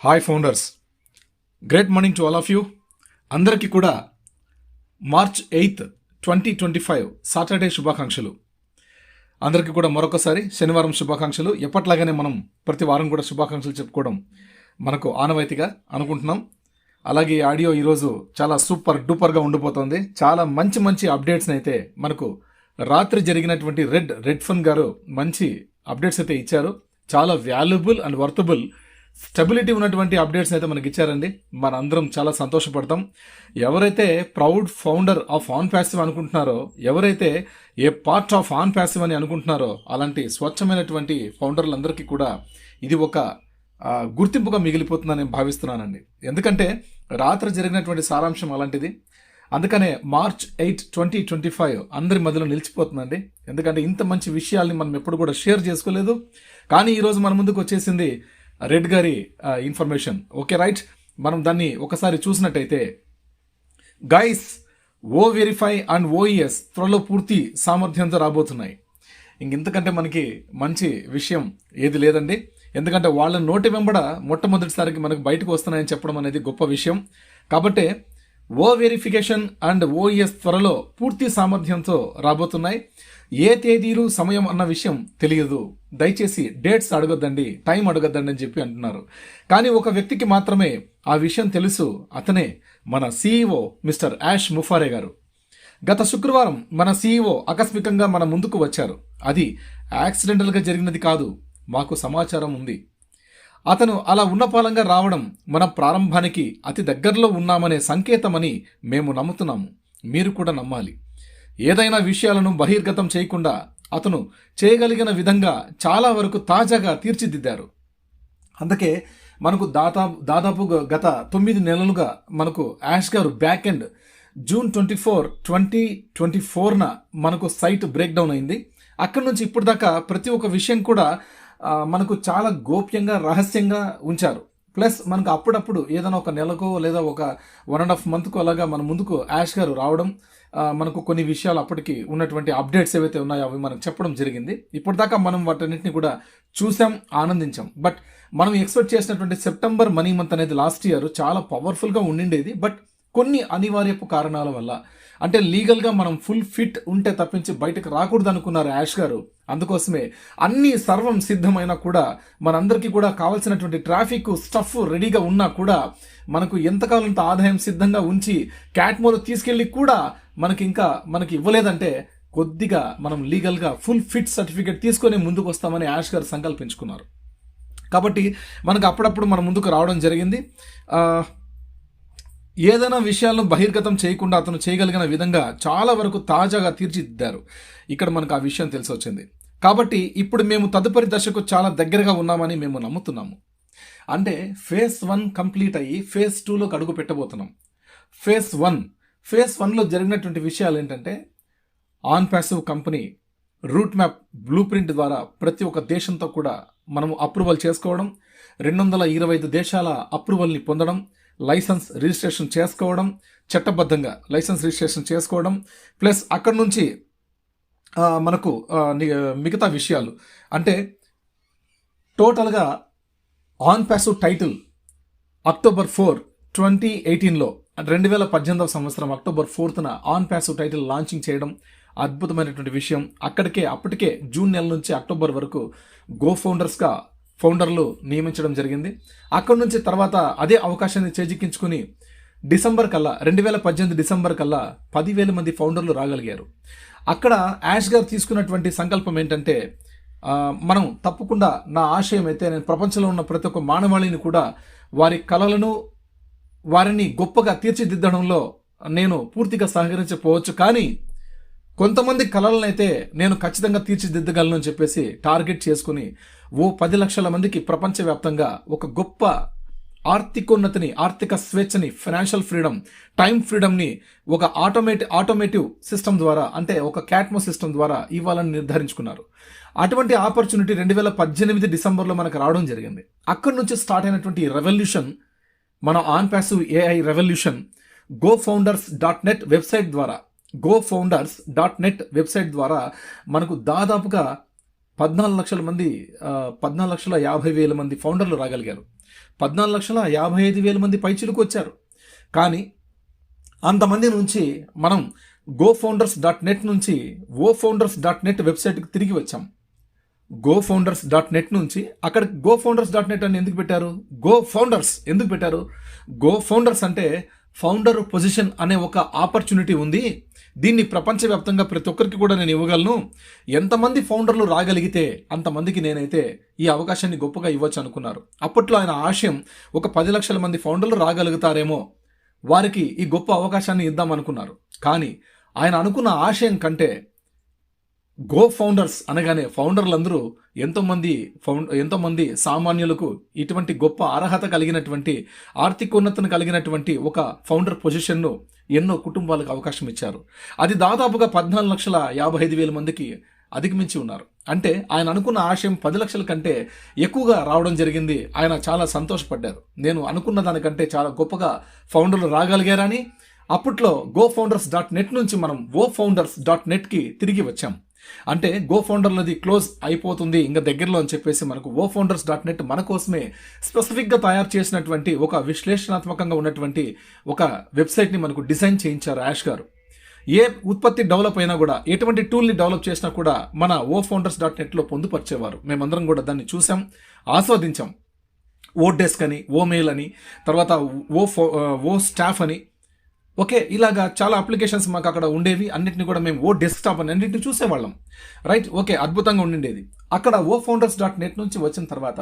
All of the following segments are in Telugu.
Hi founders, great morning to all of you. అందరికీ కూడా మార్చ్ 8, 2025 సాటర్డే శుభాకాంక్షలు. అందరికీ కూడా మరొకసారి శనివారం శుభాకాంక్షలు. ఎప్పట్లాగానే మనం ప్రతి వారం కూడా శుభాకాంక్షలు చెప్పుకోవడం మనకు ఆనవాయితీగా అనుకుంటున్నాం. అలాగే ఆడియో ఈరోజు చాలా సూపర్ డూపర్గా ఉండిపోతుంది. చాలా మంచి మంచి అప్డేట్స్ని అయితే మనకు రాత్రి జరిగినటువంటి రెడ్ ఫన్ గారు మంచి అప్డేట్స్ అయితే ఇచ్చారు. చాలా వాల్యుబుల్ అండ్ వర్తబుల్ స్టెబిలిటీ ఉన్నటువంటి అప్డేట్స్ అయితే మనకి ఇచ్చారండి. మనందరం చాలా సంతోషపడతాం. ఎవరైతే proud founder of on passive అనుకుంటున్నారో, ఎవరైతే ఏ పార్ట్ ఆఫ్ ఆన్ ప్యాసివ్ అని అనుకుంటున్నారో, అలాంటి స్వచ్ఛమైనటువంటి ఫౌండర్లందరికీ కూడా ఇది ఒక గుర్తింపుగా మిగిలిపోతుందని నేను భావిస్తున్నానండి. ఎందుకంటే రాత్రి జరిగినటువంటి సారాంశం అలాంటిది. అందుకనే మార్చ్ 8, 2025 అందరి మధ్యలో నిలిచిపోతుందండి. ఎందుకంటే ఇంత మంచి విషయాల్ని మనం ఎప్పుడు కూడా షేర్ చేసుకోలేదు. కానీ ఈరోజు మన ముందుకు వచ్చేసింది రెడ్ గారి ఇన్ఫర్మేషన్. ఓకే రైట్, మనం దాన్ని ఒకసారి చూసినట్టయితే, guys O verify and OES త్వరలో పూర్తి సామర్థ్యంతో రాబోతున్నాయి. ఇంతకంటే మనకి మంచి విషయం ఏది లేదండి. ఎందుకంటే వాళ్ళ నోటి వెంబడ మొట్టమొదటిసారికి మనకు బయటకు వస్తున్నాయని చెప్పడం అనేది గొప్ప విషయం. కాబట్టి ఓ వెరిఫికేషన్ అండ్ ఓఈఎస్ త్వరలో పూర్తి సామర్థ్యంతో రాబోతున్నాయి. ఏ తేదీలు సమయం అన్న విషయం తెలియదు. దయచేసి డేట్స్ అడగొద్దండి, టైం అడగొద్దండి అని చెప్పి అంటున్నారు. కానీ ఒక వ్యక్తికి మాత్రమే ఆ విషయం తెలుసు. అతనే మన సీఈఓ మిస్టర్ యాష్ ముఫారే గారు. గత శుక్రవారం మన సీఈఓ ఆకస్మికంగా మన ముందుకు వచ్చారు. అది యాక్సిడెంటల్గా జరిగినది కాదు, మాకు సమాచారం ఉంది. అతను అలా ఉన్నపాలంగా రావడం మన ప్రారంభానికి అతి దగ్గరలో ఉన్నామనే సంకేతమని మేము నమ్ముతున్నాము. మీరు కూడా నమ్మాలి. ఏదైనా విషయాలను బహిర్గతం చేయకుండా అతను చేయగలిగిన విధంగా చాలా వరకు తాజాగా తీర్చిదిద్దారు. అందుకే మనకు దాదాపు గత 9 నెలలుగా మనకు యాష్ గారు బ్యాక్ ఎండ్ జూన్ 24, 2024న మనకు సైట్ బ్రేక్ డౌన్ అయింది. అక్కడి నుంచి ఇప్పుడు దాకా ప్రతి ఒక్క విషయం కూడా మనకు చాలా గోప్యంగా రహస్యంగా ఉంచారు. ప్లస్ మనకు అప్పుడప్పుడు ఏదైనా ఒక నెలకో లేదా ఒక 1.5 మంత్కో అలాగా మన ముందుకు యాష్ గారు రావడం, మనకు కొన్ని విషయాలు అప్పటికి ఉన్నటువంటి అప్డేట్స్ ఏవైతే ఉన్నాయో అవి మనకు చెప్పడం జరిగింది. ఇప్పటిదాకా మనం వాటన్నిటిని కూడా చూసాం, ఆనందించాం. బట్ మనం ఎక్స్పెక్ట్ చేసినటువంటి సెప్టెంబర్ మనీ మంత్ అనేది లాస్ట్ ఇయర్ చాలా పవర్ఫుల్గా ఉండిండేది. బట్ కొన్ని అనివార్యపు కారణాల వల్ల, అంటే లీగల్గా మనం ఫుల్ ఫిట్ ఉంటే తప్పించి బయటకు రాకూడదు అనుకున్నారు యాష్ గారు. అందుకోసమే అన్ని సర్వం సిద్ధమైనా కూడా, మనందరికీ కూడా కావాల్సినటువంటి ట్రాఫిక్ స్టఫ్ రెడీగా ఉన్నా కూడా, మనకు ఎంతకాలంత ఆదాయం సిద్ధంగా ఉంచి క్యాట్మోలో తీసుకెళ్ళి కూడా మనకి ఇవ్వలేదంటే, కొద్దిగా మనం లీగల్గా ఫుల్ ఫిట్ సర్టిఫికేట్ తీసుకొని ముందుకు వస్తామని యాష్ గారు సంకల్పించుకున్నారు. కాబట్టి మనకు అప్పుడప్పుడు మన ముందుకు రావడం జరిగింది. ఏదైనా విషయాలను బహిర్గతం చేయకుండా అతను చేయగలిగిన విధంగా చాలా వరకు తాజాగా తీర్చిదిద్దారు. ఇక్కడ మనకు ఆ విషయం తెలిసి వచ్చింది. కాబట్టి ఇప్పుడు మేము తదుపరి దశకు చాలా దగ్గరగా ఉన్నామని మేము నమ్ముతున్నాము. అంటే ఫేజ్ 1 కంప్లీట్ అయ్యి ఫేజ్ 2లోకి అడుగు పెట్టబోతున్నాం. ఫేజ్ 1లో జరిగినటువంటి విషయాలు ఏంటంటే, on passive company roadmap blueprint ద్వారా ప్రతి ఒక్క దేశంతో కూడా మనము అప్రూవల్ చేసుకోవడం, 225 దేశాల అప్రూవల్ని పొందడం, లైసెన్స్ రిజిస్ట్రేషన్ చేసుకోవడం, చట్టబద్ధంగా లైసెన్స్ రిజిస్ట్రేషన్ చేసుకోవడం, ప్లస్ అక్కడి నుంచి మనకు మిగతా విషయాలు అంటే టోటల్గా ఆన్ ప్యాసివ్ టైటిల్ అక్టోబర్ 4, 2018లో 2018వ సంవత్సరం అక్టోబర్ 4న ఆన్ ప్యాసివ్ టైటిల్ లాంచింగ్ చేయడం అద్భుతమైనటువంటి విషయం. అప్పటికే జూన్ నెల నుంచి అక్టోబర్ వరకు గో ఫౌండర్స్గా ఫౌండర్లు నియమించడం జరిగింది. అక్కడి నుంచి తర్వాత అదే అవకాశాన్ని చేజిక్కించుకుని 2018 డిసెంబర్ కల్లా 10,000 మంది ఫౌండర్లు రాగలిగారు. అక్కడ యాష్ గారు తీసుకున్నటువంటి సంకల్పం ఏంటంటే, మనం తప్పకుండా, నా ఆశయం అయితే నేను ప్రపంచంలో ఉన్న ప్రతి ఒక్క మానవాళిని కూడా వారి కళలను, వారిని గొప్పగా తీర్చిదిద్దడంలో నేను పూర్తిగా సహకరించకపోవచ్చు, కానీ కొంతమంది కళలనైతే నేను ఖచ్చితంగా తీర్చిదిద్దగలను అని చెప్పేసి టార్గెట్ చేసుకుని 10 లక్షల మందికి ప్రపంచవ్యాప్తంగా ఒక గొప్ప ఆర్థికోన్నతిని, ఆర్థిక స్వేచ్ఛని, ఫైనాన్షియల్ ఫ్రీడమ్, టైం ఫ్రీడమ్ని ఒక ఆటోమేటివ్ సిస్టమ్ ద్వారా, అంటే ఒక క్యాట్మో సిస్టమ్ ద్వారా ఇవ్వాలని నిర్ధారించుకున్నారు. అటువంటి ఆపర్చునిటీ 2018 డిసెంబర్లో మనకు రావడం జరిగింది. అక్కడి నుంచి స్టార్ట్ అయినటువంటి రెవల్యూషన్, మన on passive AI revolution, GoFounders.net website ద్వారా మనకు దాదాపుగా 14,50,000 మంది ఫౌండర్లు రాగలిగారు. 14,55,000 మంది పైచిలుకు వచ్చారు. కానీ అంతమంది నుంచి మనం GoFounders.net నుంచి WoFounders.net వెబ్సైట్కి తిరిగి వచ్చాం. GoFounders.net నుంచి అక్కడ GoFounders.net అని ఎందుకు పెట్టారు? GoFounders ఎందుకు పెట్టారు? GoFounders అంటే ఫౌండర్ పొజిషన్ అనే ఒక ఆపర్చునిటీ ఉంది. దీన్ని ప్రపంచవ్యాప్తంగా ప్రతి ఒక్కరికి కూడా నేను ఇవ్వగలను. ఎంతమంది ఫౌండర్లు రాగలిగితే అంతమందికి నేనైతే ఈ అవకాశాన్ని గొప్పగా ఇవ్వచ్చు అనుకున్నారు. అప్పట్లో ఆయన ఆశయం ఒక 10 లక్షల మంది ఫౌండర్లు రాగలుగుతారేమో, వారికి ఈ గొప్ప అవకాశాన్ని ఇద్దాం అనుకున్నారు. కానీ ఆయన అనుకున్న ఆశయం కంటే GoFounders అనగానే ఫౌండర్లందరూ ఎంతోమంది సామాన్యులకు ఇటువంటి గొప్ప అర్హత కలిగినటువంటి ఆర్థికోన్నతను కలిగినటువంటి ఒక ఫౌండర్ పొజిషన్ను ఎన్నో కుటుంబాలకు అవకాశం ఇచ్చారు. అది దాదాపుగా 14,55,000 మందికి అధిగమించి ఉన్నారు. అంటే ఆయన అనుకున్న ఆశయం 10 లక్షల కంటే ఎక్కువగా రావడం జరిగింది. ఆయన చాలా సంతోషపడ్డారు. నేను అనుకున్న దానికంటే చాలా గొప్పగా ఫౌండర్లు రాగలిగారని. అప్పట్లో GoFounders.net నుంచి మనం WoFounders.netకి తిరిగి వచ్చాం. అంటే GoFounderలది క్లోజ్ అయిపోతుంది ఇంకా దగ్గరలో అని చెప్పేసి మనకు WoFounders.net మన కోసమే స్పెసిఫిక్గా తయారు చేసినటువంటి ఒక విశ్లేషణాత్మకంగా ఉన్నటువంటి ఒక వెబ్సైట్ని మనకు డిజైన్ చేయించారు యాష్ గారు. ఏ ఉత్పత్తి డెవలప్ అయినా కూడా, ఎటువంటి టూల్ని డెవలప్ చేసినా కూడా మన WoFounders.netలో పొందుపరిచేవారు. మేమందరం కూడా దాన్ని చూసాం, ఆస్వాదించాం. ఓడెస్క్ అని, ఓమెయిల్ అని, తర్వాత ఓ స్టాఫ్ అని, ఓకే, ఇలాగా చాలా అప్లికేషన్స్ మాకు అక్కడ ఉండేవి. అన్నింటినీ కూడా మేము డెస్క్టాప్ అని అన్నింటినీ చూసేవాళ్ళం. రైట్, ఓకే, అద్భుతంగా ఉండిండేది. అక్కడ WoFounders.net నుంచి వచ్చిన తర్వాత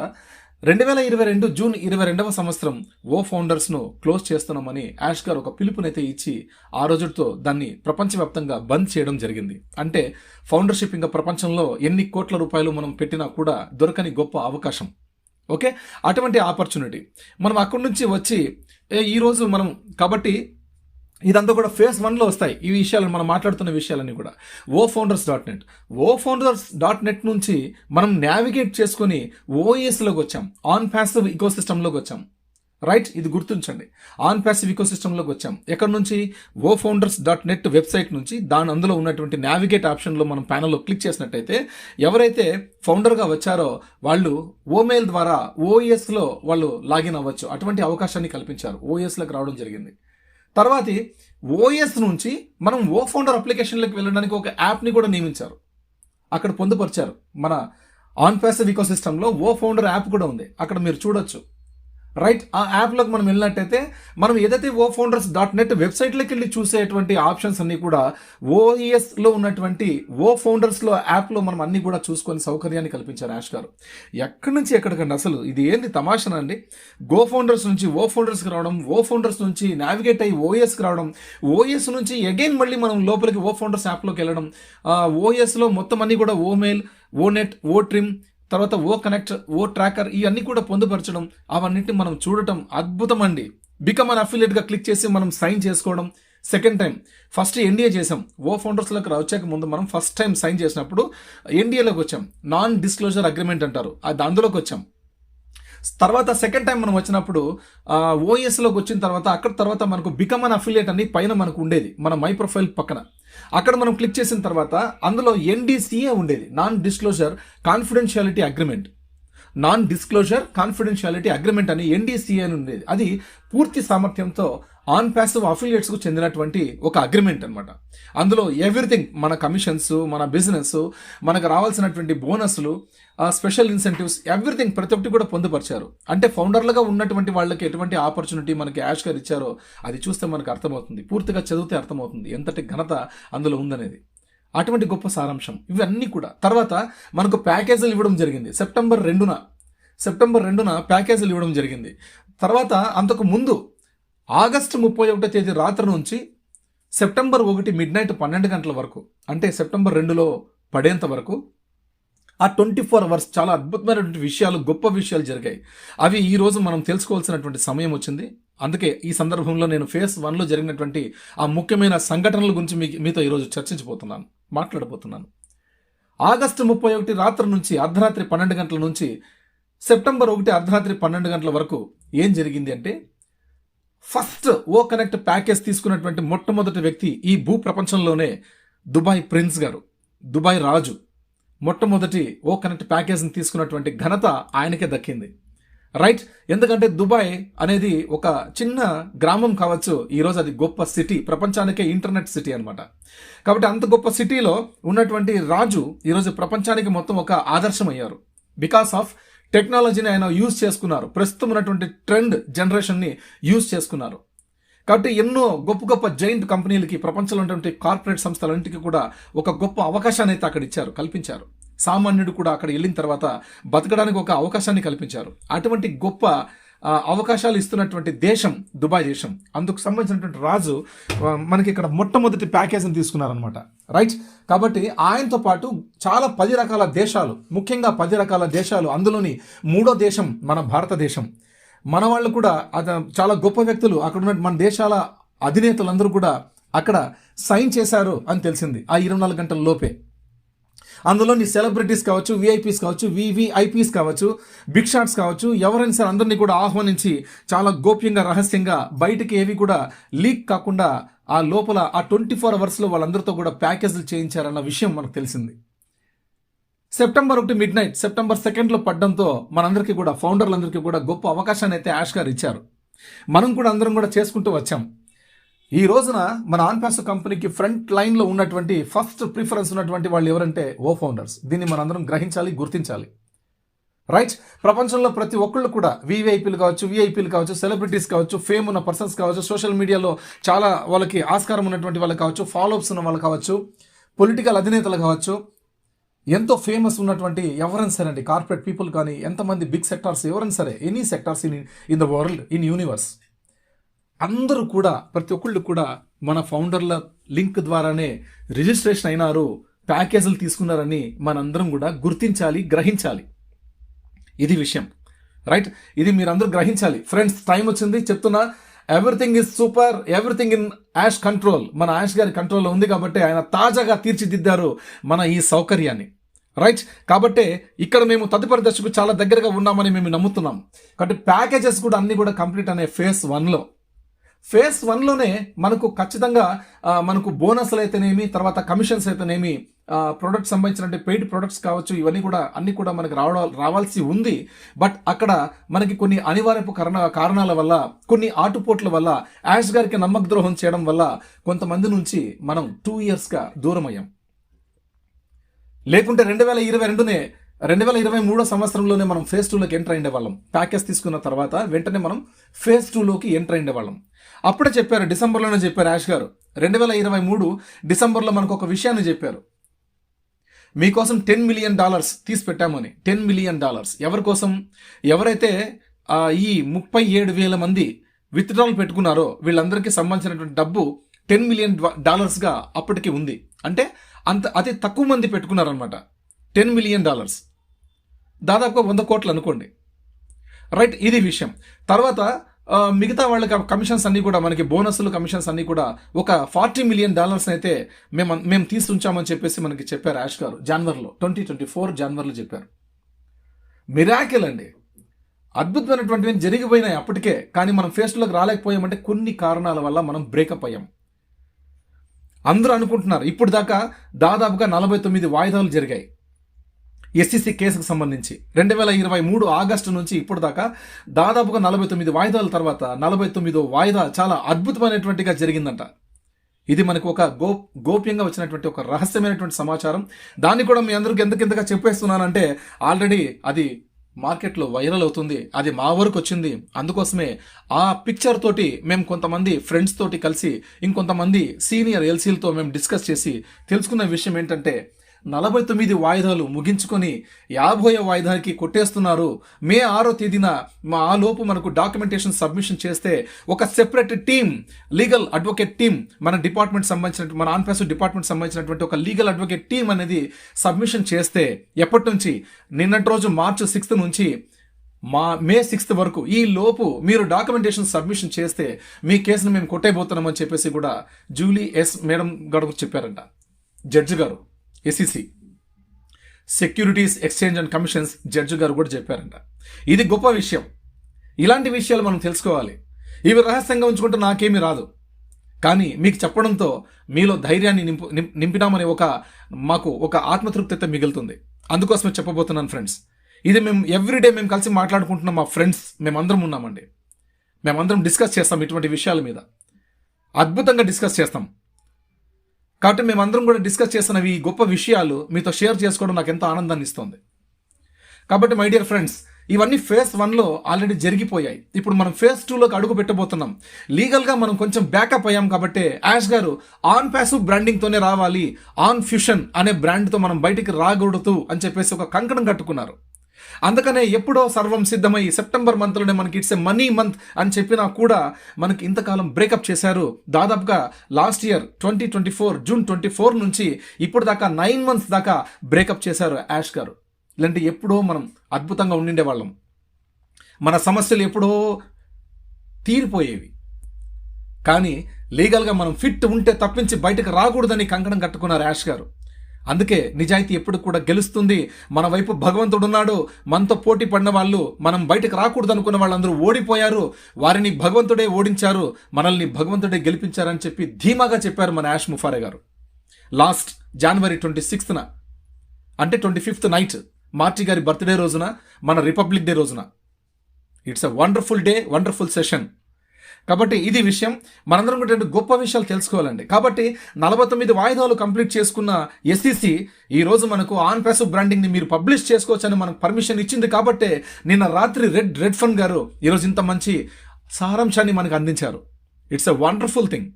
2022 జూన్ 22వ సంవత్సరం WoFounders క్లోజ్ చేస్తున్నామని యాష్ గారు ఒక పిలుపునైతే ఇచ్చి ఆ రోజుతో దాన్ని ప్రపంచవ్యాప్తంగా బంద్ చేయడం జరిగింది. అంటే ఫౌండర్షిప్ ఇంకా ప్రపంచంలో ఎన్ని కోట్ల రూపాయలు మనం పెట్టినా కూడా దొరకని గొప్ప అవకాశం. ఓకే, అటువంటి ఆపర్చునిటీ మనం అక్కడి నుంచి వచ్చి ఈరోజు మనం కాబట్టి ఇదంతా కూడా ఫేజ్ 1లో వస్తాయి. ఈ విషయాలు మనం మాట్లాడుతున్న విషయాలన్నీ కూడా WoFounders.net నుంచి మనం నావిగేట్ చేసుకుని OASలోకి వచ్చాం, ఆన్ ప్యాసివ్ ఇకోసిస్టంలోకి వచ్చాం. రైట్, ఇది గుర్తుంచండి. ఆన్ ప్యాసివ్ ఇకోసిస్టంలోకి వచ్చాం. ఎక్కడి నుంచి? WoFounders.net వెబ్సైట్ నుంచి. అందులో ఉన్నటువంటి నావిగేట్ ఆప్షన్లో మనం ప్యానల్లో క్లిక్ చేసినట్టయితే ఎవరైతే ఫౌండర్గా వచ్చారో వాళ్ళు ఓమెయిల్ ద్వారా OASలో వాళ్ళు లాగిన్ అవ్వచ్చు. అటువంటి అవకాశాన్ని కల్పించారు. OASలోకి రావడం జరిగింది. తర్వాత OS నుంచి మనం WoFounder అప్లికేషన్లోకి వెళ్ళడానికి ఒక యాప్ని కూడా నియమించారు, అక్కడ పొందుపరిచారు. మన ఆన్ ప్యాసివ్ ఇకోసిస్టంలో WoFounder యాప్ కూడా ఉంది, అక్కడ మీరు చూడొచ్చు. రైట్, ఆ యాప్లోకి మనం వెళ్ళినట్టయితే మనం ఏదైతే WoFounders.net వెబ్సైట్లోకి వెళ్ళి చూసేటువంటి ఆప్షన్స్ అన్ని కూడా OESలో ఉన్నటువంటి WoFoundersలో యాప్లో మనం అన్ని కూడా చూసుకొని సౌకర్యాన్ని కల్పించారు యాష్ గారు. ఎక్కడి నుంచి ఎక్కడికండి అసలు ఇది ఏంది తమాషనా అండి? GoFounders నుంచి WoFoundersకి రావడం, WoFounders నుంచి నావిగేట్ అయ్యి OSకి రావడం, OS నుంచి అగైన్ మళ్ళీ మనం లోపలికి WoFounders యాప్లోకి వెళ్ళడం, OSలో మొత్తం అన్ని కూడా ఓమెయిల్, ఓనెట్, ఓట్రిమ్, తర్వాత OConnect, ట్రాకర్ ఇవన్నీ కూడా పొందుపరచడం, అవన్నిటిని మనం చూడటం అద్భుతం అండి. బికమ్ అన్ అఫిలియేట్గా క్లిక్ చేసి మనం సైన్ చేసుకోవడం. సెకండ్ టైం ఫస్ట్ NDA చేసాం. WoFoundersలోకి వచ్చాక ముందు మనం ఫస్ట్ టైం సైన్ చేసినప్పుడు NDAలోకి వచ్చాం, నాన్ డిస్క్లోజర్ అగ్రిమెంట్ అంటారు, అందులోకి వచ్చాం. తర్వాత సెకండ్ టైం మనం వచ్చినప్పుడు OSలోకి వచ్చిన తర్వాత అక్కడ తర్వాత మనకు బికమ్ అన్ అఫిలియేట్ అని పైన మనకు ఉండేది, మన మై ప్రొఫైల్ పక్కన. అక్కడ మనం క్లిక్ చేసిన తర్వాత అందులో NDCA ఉండేది, non disclosure confidentiality agreement. Non disclosure confidentiality agreement అని NDCA అని ఉండేది. అది పూర్తి సామర్థ్యంతో ఆన్ ప్యాసివ్ అఫిలియేట్స్కు చెందినటువంటి ఒక అగ్రిమెంట్ అనమాట. అందులో ఎవ్రీథింగ్, మన కమిషన్స్, మన బిజినెస్, మనకు రావాల్సినటువంటి బోనస్లు, స్పెషల్ ఇన్సెంటివ్స్, ఎవ్రీథింగ్ ప్రతి ఒక్కటి కూడా పొందుపరిచారు. అంటే ఫౌండర్లుగా ఉన్నటువంటి వాళ్ళకి ఎటువంటి ఆపర్చునిటీ మనకి యాష్ గారు ఇచ్చారో అది చూస్తే మనకు అర్థమవుతుంది, పూర్తిగా చదివితే అర్థమవుతుంది ఎంతటి ఘనత అందులో ఉందనేది. అటువంటి గొప్ప సారాంశం ఇవన్నీ కూడా. తర్వాత మనకు ప్యాకేజీలు ఇవ్వడం జరిగింది. సెప్టెంబర్ 2న ప్యాకేజీలు ఇవ్వడం జరిగింది. తర్వాత అంతకు ముందు ఆగస్టు 31వ తేదీ రాత్రి నుంచి సెప్టెంబర్ 1 మిడ్నైట్ 12 గంటల వరకు, అంటే సెప్టెంబర్ 2లో పడేంత వరకు ఆ 24 అవర్స్ చాలా అద్భుతమైనటువంటి విషయాలు, గొప్ప విషయాలు జరిగాయి. అవి ఈరోజు మనం తెలుసుకోవాల్సినటువంటి సమయం వచ్చింది. అందుకే ఈ సందర్భంలో నేను ఫేజ్ 1లో జరిగినటువంటి ఆ ముఖ్యమైన సంఘటనల గురించి మీతో ఈరోజు మాట్లాడబోతున్నాను. ఆగస్టు 31 రాత్రి నుంచి అర్ధరాత్రి 12 గంటల నుంచి సెప్టెంబర్ 1 అర్ధరాత్రి 12 గంటల వరకు ఏం జరిగింది అంటే, ఫస్ట్ OConnect ప్యాకేజ్ తీసుకున్నటువంటి మొట్టమొదటి వ్యక్తి ఈ భూ ప్రపంచంలోనే దుబాయ్ ప్రిన్స్ గారు, దుబాయ్ రాజు. మొట్టమొదటి ఓ కనెక్ట్ ప్యాకేజ్ని తీసుకున్నటువంటి ఘనత ఆయనకే దక్కింది. రైట్, ఎందుకంటే దుబాయ్ అనేది ఒక చిన్న గ్రామం కావచ్చు, ఈరోజు అది గొప్ప సిటీ, ప్రపంచానికే ఇంటర్నెట్ సిటీ అనమాట. కాబట్టి అంత గొప్ప సిటీలో ఉన్నటువంటి రాజు ఈరోజు ప్రపంచానికి మొత్తం ఒక ఆదర్శం అయ్యారు. బికాస్ ఆఫ్ టెక్నాలజీని ఆయన యూజ్ చేసుకున్నారు, ప్రస్తుతం ఉన్నటువంటి ట్రెండ్ జనరేషన్ని యూజ్ చేసుకున్నారు. కాబట్టి ఎన్నో గొప్ప గొప్ప జైంట్ కంపెనీలకి, ప్రపంచంలో ఉన్నటువంటి కార్పొరేట్ సంస్థలన్నింటికి కూడా ఒక గొప్ప అవకాశాన్ని అయితే అక్కడ ఇచ్చారు, కల్పించారు. సామాన్యుడు కూడా అక్కడ వెళ్ళిన తర్వాత బతకడానికి ఒక అవకాశాన్ని కల్పించారు. అటువంటి గొప్ప అవకాశాలు ఇస్తున్నటువంటి దేశం దుబాయ్ దేశం. అందుకు సంబంధించినటువంటి రాజు మనకి ఇక్కడ మొట్టమొదటి ప్యాకేజీని తీసుకున్నారనమాట. రైట్, కాబట్టి ఆయనతో పాటు చాలా 10 రకాల దేశాలు, ముఖ్యంగా 10 రకాల దేశాలు, అందులోని 3వ దేశం మన భారతదేశం. మన వాళ్ళు కూడా చాలా గొప్ప వ్యక్తులు అక్కడ ఉన్న మన దేశాల అధినేతలందరూ కూడా అక్కడ సైన్ చేశారు అని తెలిసింది ఆ 24 గంటల లోపే. అందులోని సెలబ్రిటీస్ కావచ్చు, విఐపీస్ కావచ్చు, వివిఐపీస్ కావచ్చు, బిగ్ షాట్స్ కావచ్చు, ఎవరైనా సరే అందరినీ కూడా ఆహ్వానించి చాలా గోప్యంగా, రహస్యంగా, బయటికి ఏవి కూడా లీక్ కాకుండా ఆ లోపల ఆ 24 అవర్స్లో వాళ్ళందరితో కూడా ప్యాకేజీలు చేయించారన్న విషయం మనకు తెలిసింది. సెప్టెంబర్ 1 మిడ్ నైట్, సెప్టెంబర్ 2 పడ్డంతో మనందరికీ కూడా, ఫౌండర్లందరికీ కూడా గొప్ప అవకాశాన్ని అయితే యాష్ గారు ఇచ్చారు. మనం కూడా అందరం కూడా చేసుకుంటూ వచ్చాం. ఈ రోజున మన ఆన్పాస్ కంపెనీకి ఫ్రంట్ లైన్లో ఉన్నటువంటి ఫస్ట్ ప్రిఫరెన్స్ ఉన్నటువంటి వాళ్ళు ఎవరంటే ఓ ఫౌండర్స్. దీన్ని మనందరం గ్రహించాలి, గుర్తించాలి. రైట్, ప్రపంచంలో ప్రతి ఒక్కళ్ళు కూడా విఐపీలు కావచ్చు, సెలబ్రిటీస్ కావచ్చు, ఫేమ్ ఉన్న పర్సన్స్ కావచ్చు, సోషల్ మీడియాలో చాలా వాళ్ళకి ఆస్కారం ఉన్నటువంటి వాళ్ళు కావచ్చు, ఫాలోఅప్స్ ఉన్న వాళ్ళు కావచ్చు, పొలిటికల్ అధినేతలు కావచ్చు, ఎంతో ఫేమస్ ఉన్నటువంటి ఎవరైనా సరే అండి, కార్పొరేట్ పీపుల్ కానీ, ఎంతమంది బిగ్ సెక్టార్స్ ఎవరైనా సరే, any sectors in the world, in universe, అందరూ కూడా, ప్రతి ఒక్కళ్ళు కూడా మన ఫౌండర్ల లింక్ ద్వారానే రిజిస్ట్రేషన్ అయినారు, ప్యాకేజీలు తీసుకున్నారని మనందరం కూడా గుర్తించాలి, గ్రహించాలి. ఇది విషయం. రైట్, ఇది మీరందరూ గ్రహించాలి. ఫ్రెండ్స్, టైం వచ్చింది, చెప్తున్నా, everything is super, everything in Ash control. మన యాష్ గారి కంట్రోల్లో ఉంది కాబట్టి ఆయన తాజాగా తీర్చిదిద్దారు మన ఈ సౌకర్యాన్ని. రైట్, కాబట్టి ఇక్కడ మేము తదుపరి దశకు చాలా దగ్గరగా ఉన్నామని మేము నమ్ముతున్నాం. కాబట్టి ప్యాకేజెస్ కూడా అన్ని కూడా కంప్లీట్ అనే ఫేజ్ 1లోనే మనకు ఖచ్చితంగా మనకు బోనస్లు అయితేనేమి, తర్వాత కమిషన్స్ అయితేనేమి, ప్రొడక్ట్స్ సంబంధించిన పెయిడ్ ప్రొడక్ట్స్ కావచ్చు, ఇవన్నీ కూడా అన్ని కూడా మనకు రావాల్సి ఉంది. బట్ అక్కడ మనకి కొన్ని అనివార్యపు కారణాల వల్ల, కొన్ని ఆటుపోట్ల వల్ల, యాష్ గారికి నమ్మకద్రోహం చేయడం వల్ల కొంతమంది నుంచి మనం 2 yearsగా దూరం అయ్యాం. లేకుంటే 2023 సంవత్సరంలోనే మనం ఫేజ్ 2లోకి ఎంటర్ అయ్యే వాళ్ళం. ప్యాకేజ్ తీసుకున్న తర్వాత వెంటనే మనం ఫేజ్ 2లోకి ఎంటర్ అయ్యే వాళ్ళం. అప్పుడే చెప్పారు, డిసెంబర్లోనే చెప్పారు యాష్ గారు. 2023 డిసెంబర్లో మనకు ఒక విషయాన్ని చెప్పారు, మీకోసం $10 million తీసి పెట్టామని. $10 million ఎవరి కోసం? ఎవరైతే ఈ 37,000 మంది విత్డ్రాల్ పెట్టుకున్నారో వీళ్ళందరికీ సంబంధించినటువంటి డబ్బు $10 million అప్పటికి ఉంది. అంటే అతి తక్కువ మంది పెట్టుకున్నారనమాట. $10 million దాదాపుగా 100 కోట్లు అనుకోండి. రైట్, ఇది విషయం. తర్వాత మిగతా వాళ్ళకి కమిషన్స్ అన్నీ కూడా, మనకి బోనస్లు, కమిషన్స్ అన్నీ కూడా ఒక $40 million అయితే మేము తీసుంచామని చెప్పేసి మనకి చెప్పారు యాష్ గారు. 2024 జనవరిలో చెప్పారు. మిరాకిల్ అండి, అద్భుతమైనటువంటివి జరిగిపోయినాయి అప్పటికే. కానీ మనం ఫేజ్ 2లోకి రాలేకపోయామంటే కొన్ని కారణాల వల్ల మనం బ్రేకప్ అయ్యాం. అందరూ అనుకుంటున్నారు ఇప్పుడు దాకా దాదాపుగా 49 వాయిదాలు జరిగాయి ఎస్సీసీ కేసుకు సంబంధించి. 2023 ఆగస్టు నుంచి ఇప్పుడు దాకా దాదాపుగా 49 వాయిదాల తర్వాత 49వ వాయిదా చాలా అద్భుతమైనటువంటిగా జరిగిందంట. ఇది మనకు ఒక గోప్యంగా వచ్చినటువంటి ఒక రహస్యమైనటువంటి సమాచారం. దాన్ని కూడా మీ అందరికీ ఎందుకింతగా చెప్పేస్తున్నానంటే ఆల్రెడీ అది మార్కెట్లో వైరల్ అవుతుంది. అది మా వరకు వచ్చింది. అందుకోసమే ఆ పిక్చర్ తోటి మేము కొంతమంది ఫ్రెండ్స్ తోటి కలిసి ఇంకొంతమంది సీనియర్ ఎల్సీలతో మేము డిస్కస్ చేసి తెలుసుకున్న విషయం ఏంటంటే 49 వాయిదాలు ముగించుకొని 50వ వాయిదాకి కొట్టేస్తున్నారు. మే 6వ తేదీన ఆ లోపు మనకు డాక్యుమెంటేషన్ సబ్మిషన్ చేస్తే ఒక separate team, legal advocate team, మన డిపార్ట్మెంట్ సంబంధించిన, మన ఆన్పాస్ డిపార్ట్మెంట్ సంబంధించినటువంటి ఒక లీగల్ అడ్వకేట్ టీమ్ అనేది సబ్మిషన్ చేస్తే ఎప్పటి నుంచి, నిన్నటి రోజు మార్చి 6th నుంచి మే 6th వరకు ఈ లోపు మీరు డాక్యుమెంటేషన్ సబ్మిషన్ చేస్తే మీ కేసును మేము కొట్టేయబోతున్నామని చెప్పేసి కూడా జూలీ ఎస్ మేడం గారు చెప్పారంట. జడ్జి గారు, SEC securities exchange and commissions judge గారు కూడా చెప్పారంట. ఇది గొప్ప విషయం. ఇలాంటి విషయాలు మనం తెలుసుకోవాలి. ఇవి రహస్యంగా ఉంచుకుంటే నాకేమీ రాదు. కానీ మీకు చెప్పడంతో మీలో ధైర్యాన్ని నింపినామని మాకు ఒక ఆత్మతృప్తి అయితే మిగులుతుంది. అందుకోసమే చెప్పబోతున్నాను ఫ్రెండ్స్. ఇది మేము ఎవ్రీడే మేము కలిసి మాట్లాడుకుంటున్నాం, మా ఫ్రెండ్స్ మేమందరం ఉన్నామండి. మేమందరం డిస్కస్ చేస్తాం ఇటువంటి విషయాల మీద, అద్భుతంగా డిస్కస్ చేస్తాం. కాబట్టి మేమందరం కూడా డిస్కస్ చేస్తున్న ఈ గొప్ప విషయాలు మీతో షేర్ చేసుకోవడం నాకు ఎంతో ఆనందాన్ని ఇస్తుంది. కాబట్టి మై డియర్ ఫ్రెండ్స్, ఇవన్నీ ఫేజ్ 1లో ఆల్రెడీ జరిగిపోయాయి. ఇప్పుడు మనం ఫేజ్ 2లోకి అడుగు పెట్టబోతున్నాం. లీగల్గా మనం కొంచెం బ్యాకప్ అయ్యాం కాబట్టి యాష్ గారు ఆన్ ప్యాసివ్ బ్రాండింగ్తోనే రావాలి, ఆన్ ఫ్యూషన్ అనే బ్రాండ్తో మనం బయటికి రాకూడదు అని చెప్పేసి ఒక కంకణం కట్టుకున్నారు. అందుకనే ఎప్పుడో సర్వం సిద్ధమై సెప్టెంబర్ మంత్లోనే మనకి ఇట్స్ ఎ మనీ మంత్ అని చెప్పినా కూడా మనకి ఇంతకాలం బ్రేకప్ చేశారు. దాదాపుగా లాస్ట్ ఇయర్ 2024 జూన్ 24 నుంచి ఇప్పుడు దాకా 9 months దాకా బ్రేకప్ చేశారు యాష్ గారు. ఇలాంటి ఎప్పుడో మనం అద్భుతంగా ఉండిండే వాళ్ళం, మన సమస్యలు ఎప్పుడో తీరిపోయేవి. కానీ లీగల్గా మనం ఫిట్ ఉంటే తప్పించి బయటకు రాకూడదని కంకణం కట్టుకున్నారు యాష్ గారు. అందుకే నిజాయితీ ఎప్పుడు కూడా గెలుస్తుంది. మన వైపు భగవంతుడు ఉన్నాడు. మనతో పోటీ పడిన వాళ్ళు, మనం బయటకు రాకూడదు అనుకున్న వాళ్ళందరూ ఓడిపోయారు. వారిని భగవంతుడే ఓడించారు, మనల్ని భగవంతుడే గెలిపించారని చెప్పి ధీమాగా చెప్పారు మన యాష్ ముఫారే గారు. లాస్ట్ జనవరి 26న అంటే 25th నైట్ మార్చి గారి బర్త్డే రోజున, మన రిపబ్లిక్ డే రోజున. It's a wonderful day, wonderful session. కాబట్టి ఇది విషయం. మనందరం కూడా రెండు గొప్ప విషయాలు తెలుసుకోవాలండి. కాబట్టి 49 వాయిదాలు కంప్లీట్ చేసుకున్న ఎస్ఈసి ఈరోజు మనకు ఆన్ ప్యాసివ్ బ్రాండింగ్ని మీరు పబ్లిష్ చేసుకోవచ్చని మనకు పర్మిషన్ ఇచ్చింది. కాబట్టే నిన్న రాత్రి రెడ్ ఫన్ గారు ఈరోజు ఇంత మంచి సారాంశాన్ని మనకు అందించారు. It's a wonderful thing.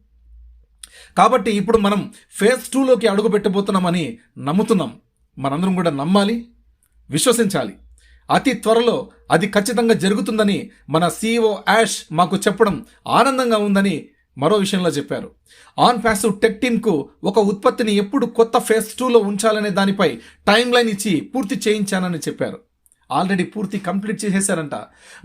కాబట్టి ఇప్పుడు మనం ఫేజ్ 2లోకి అడుగు పెట్టబోతున్నామని నమ్ముతున్నాం. మనందరం కూడా నమ్మాలి, విశ్వసించాలి. అతి త్వరలో అది ఖచ్చితంగా జరుగుతుందని మన CEO యాష్ మాకు చెప్పడం ఆనందంగా ఉందని మరో విషయంలో చెప్పారు. ఆన్ ప్యాసివ్ టెక్ టీమ్కు ఒక ఉత్పత్తిని ఎప్పుడు కొత్త ఫేజ్ 2లో ఉంచాలనే దానిపై టైం లైన్ ఇచ్చి పూర్తి చేయించానని చెప్పారు. ఆల్రెడీ పూర్తి కంప్లీట్ చేసేశారంట.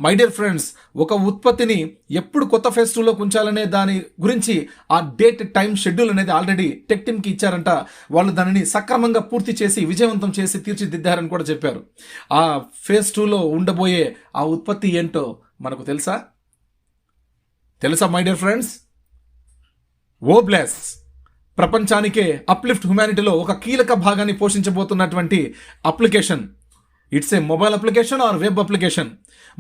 మై డియర్ ఫ్రెండ్స్, ఒక ఉత్పత్తిని ఎప్పుడు కొత్త ఫేజ్ 2లోకి ఉంచాలనే దాని గురించి ఆ డేట్, టైం, షెడ్యూల్ అనేది ఆల్రెడీ టెక్ టీమ్కి ఇచ్చారంట. వాళ్ళు దానిని సక్రమంగా పూర్తి చేసి విజయవంతం చేసి తీర్చిదిద్దారని కూడా చెప్పారు. ఆ ఫేజ్ 2లో ఉండబోయే ఆ ఉత్పత్తి ఏంటో మనకు తెలుసా మై డియర్ ఫ్రెండ్స్? ఓబ్లాస్ ప్రపంచానికే అప్లిఫ్ట్ హ్యుమానిటీలో ఒక కీలక భాగాన్ని పోషించబోతున్నటువంటి application. It's a mobile application or web application.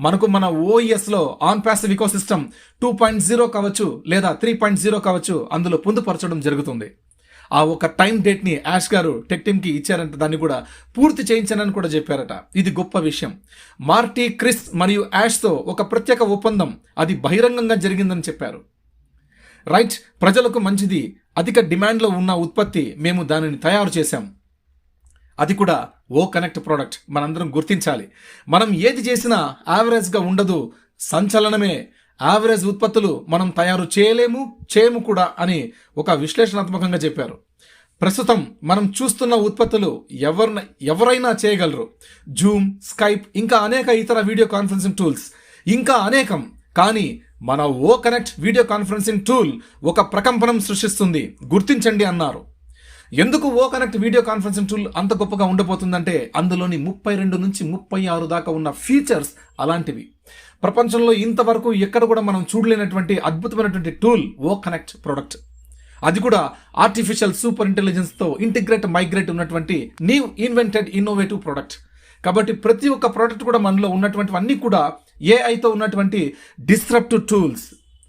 మనకు మన ఓఎస్లో ఆన్ ప్యాసివ్ ఇకోసిస్టమ్ 2.0 కావచ్చు లేదా 3.0 కావచ్చు, అందులో పొందుపరచడం జరుగుతుంది. ఆ ఒక టైం డేట్ని యాష్ గారు టెక్ టీమ్కి ఇచ్చారంట. దాన్ని కూడా పూర్తి చేయించానని కూడా చెప్పారట. ఇది గొప్ప విషయం. మార్టీ, క్రిస్ మరియు యాష్తో ఒక ప్రత్యేక ఒప్పందం, అది బహిరంగంగా జరిగిందని చెప్పారు. రైట్, ప్రజలకు మంచిది, అధిక డిమాండ్లో ఉన్న ఉత్పత్తి, మేము దానిని తయారు చేశాం. అది కూడా ఓ కనెక్ట్ ప్రోడక్ట్. మనందరం గుర్తించాలి. మనం ఏది చేసినా యావరేజ్గా ఉండదు, సంచలనమే. యావరేజ్ ఉత్పత్తులు మనం తయారు చేయము కూడా అని ఒక విశ్లేషణాత్మకంగా చెప్పారు. ప్రస్తుతం మనం చూస్తున్న ఉత్పత్తులు ఎవరైనా చేయగలరు. జూమ్, స్కైప్, ఇంకా అనేక ఇతర వీడియో కాన్ఫరెన్సింగ్ టూల్స్, ఇంకా అనేకం. కానీ మన ఓ కనెక్ట్ వీడియో కాన్ఫరెన్సింగ్ టూల్ ఒక ప్రకంపనం సృష్టిస్తుంది, గుర్తించండి అన్నారు. ఎందుకు ఓ కనెక్ట్ వీడియో కాన్ఫరెన్సింగ్ టూల్ అంత గొప్పగా ఉండబోతుందంటే అందులోని 32 నుంచి 36 దాకా ఉన్న ఫీచర్స్ అలాంటివి. ప్రపంచంలో ఇంతవరకు ఎక్కడ కూడా మనం చూడలేనటువంటి అద్భుతమైనటువంటి టూల్ ఓ కనెక్ట్ ప్రోడక్ట్. అది కూడా ఆర్టిఫిషియల్ సూపర్ ఇంటెలిజెన్స్తో మైగ్రేట్ ఉన్నటువంటి న్యూ ఇన్వెంటెడ్ ఇన్నోవేటివ్ ప్రోడక్ట్. కాబట్టి ప్రతి ఒక్క ప్రోడక్ట్ కూడా మనలో ఉన్నటువంటి అన్నీ కూడా ఏఐతో ఉన్నటువంటి డిస్రప్టివ్ టూల్స్,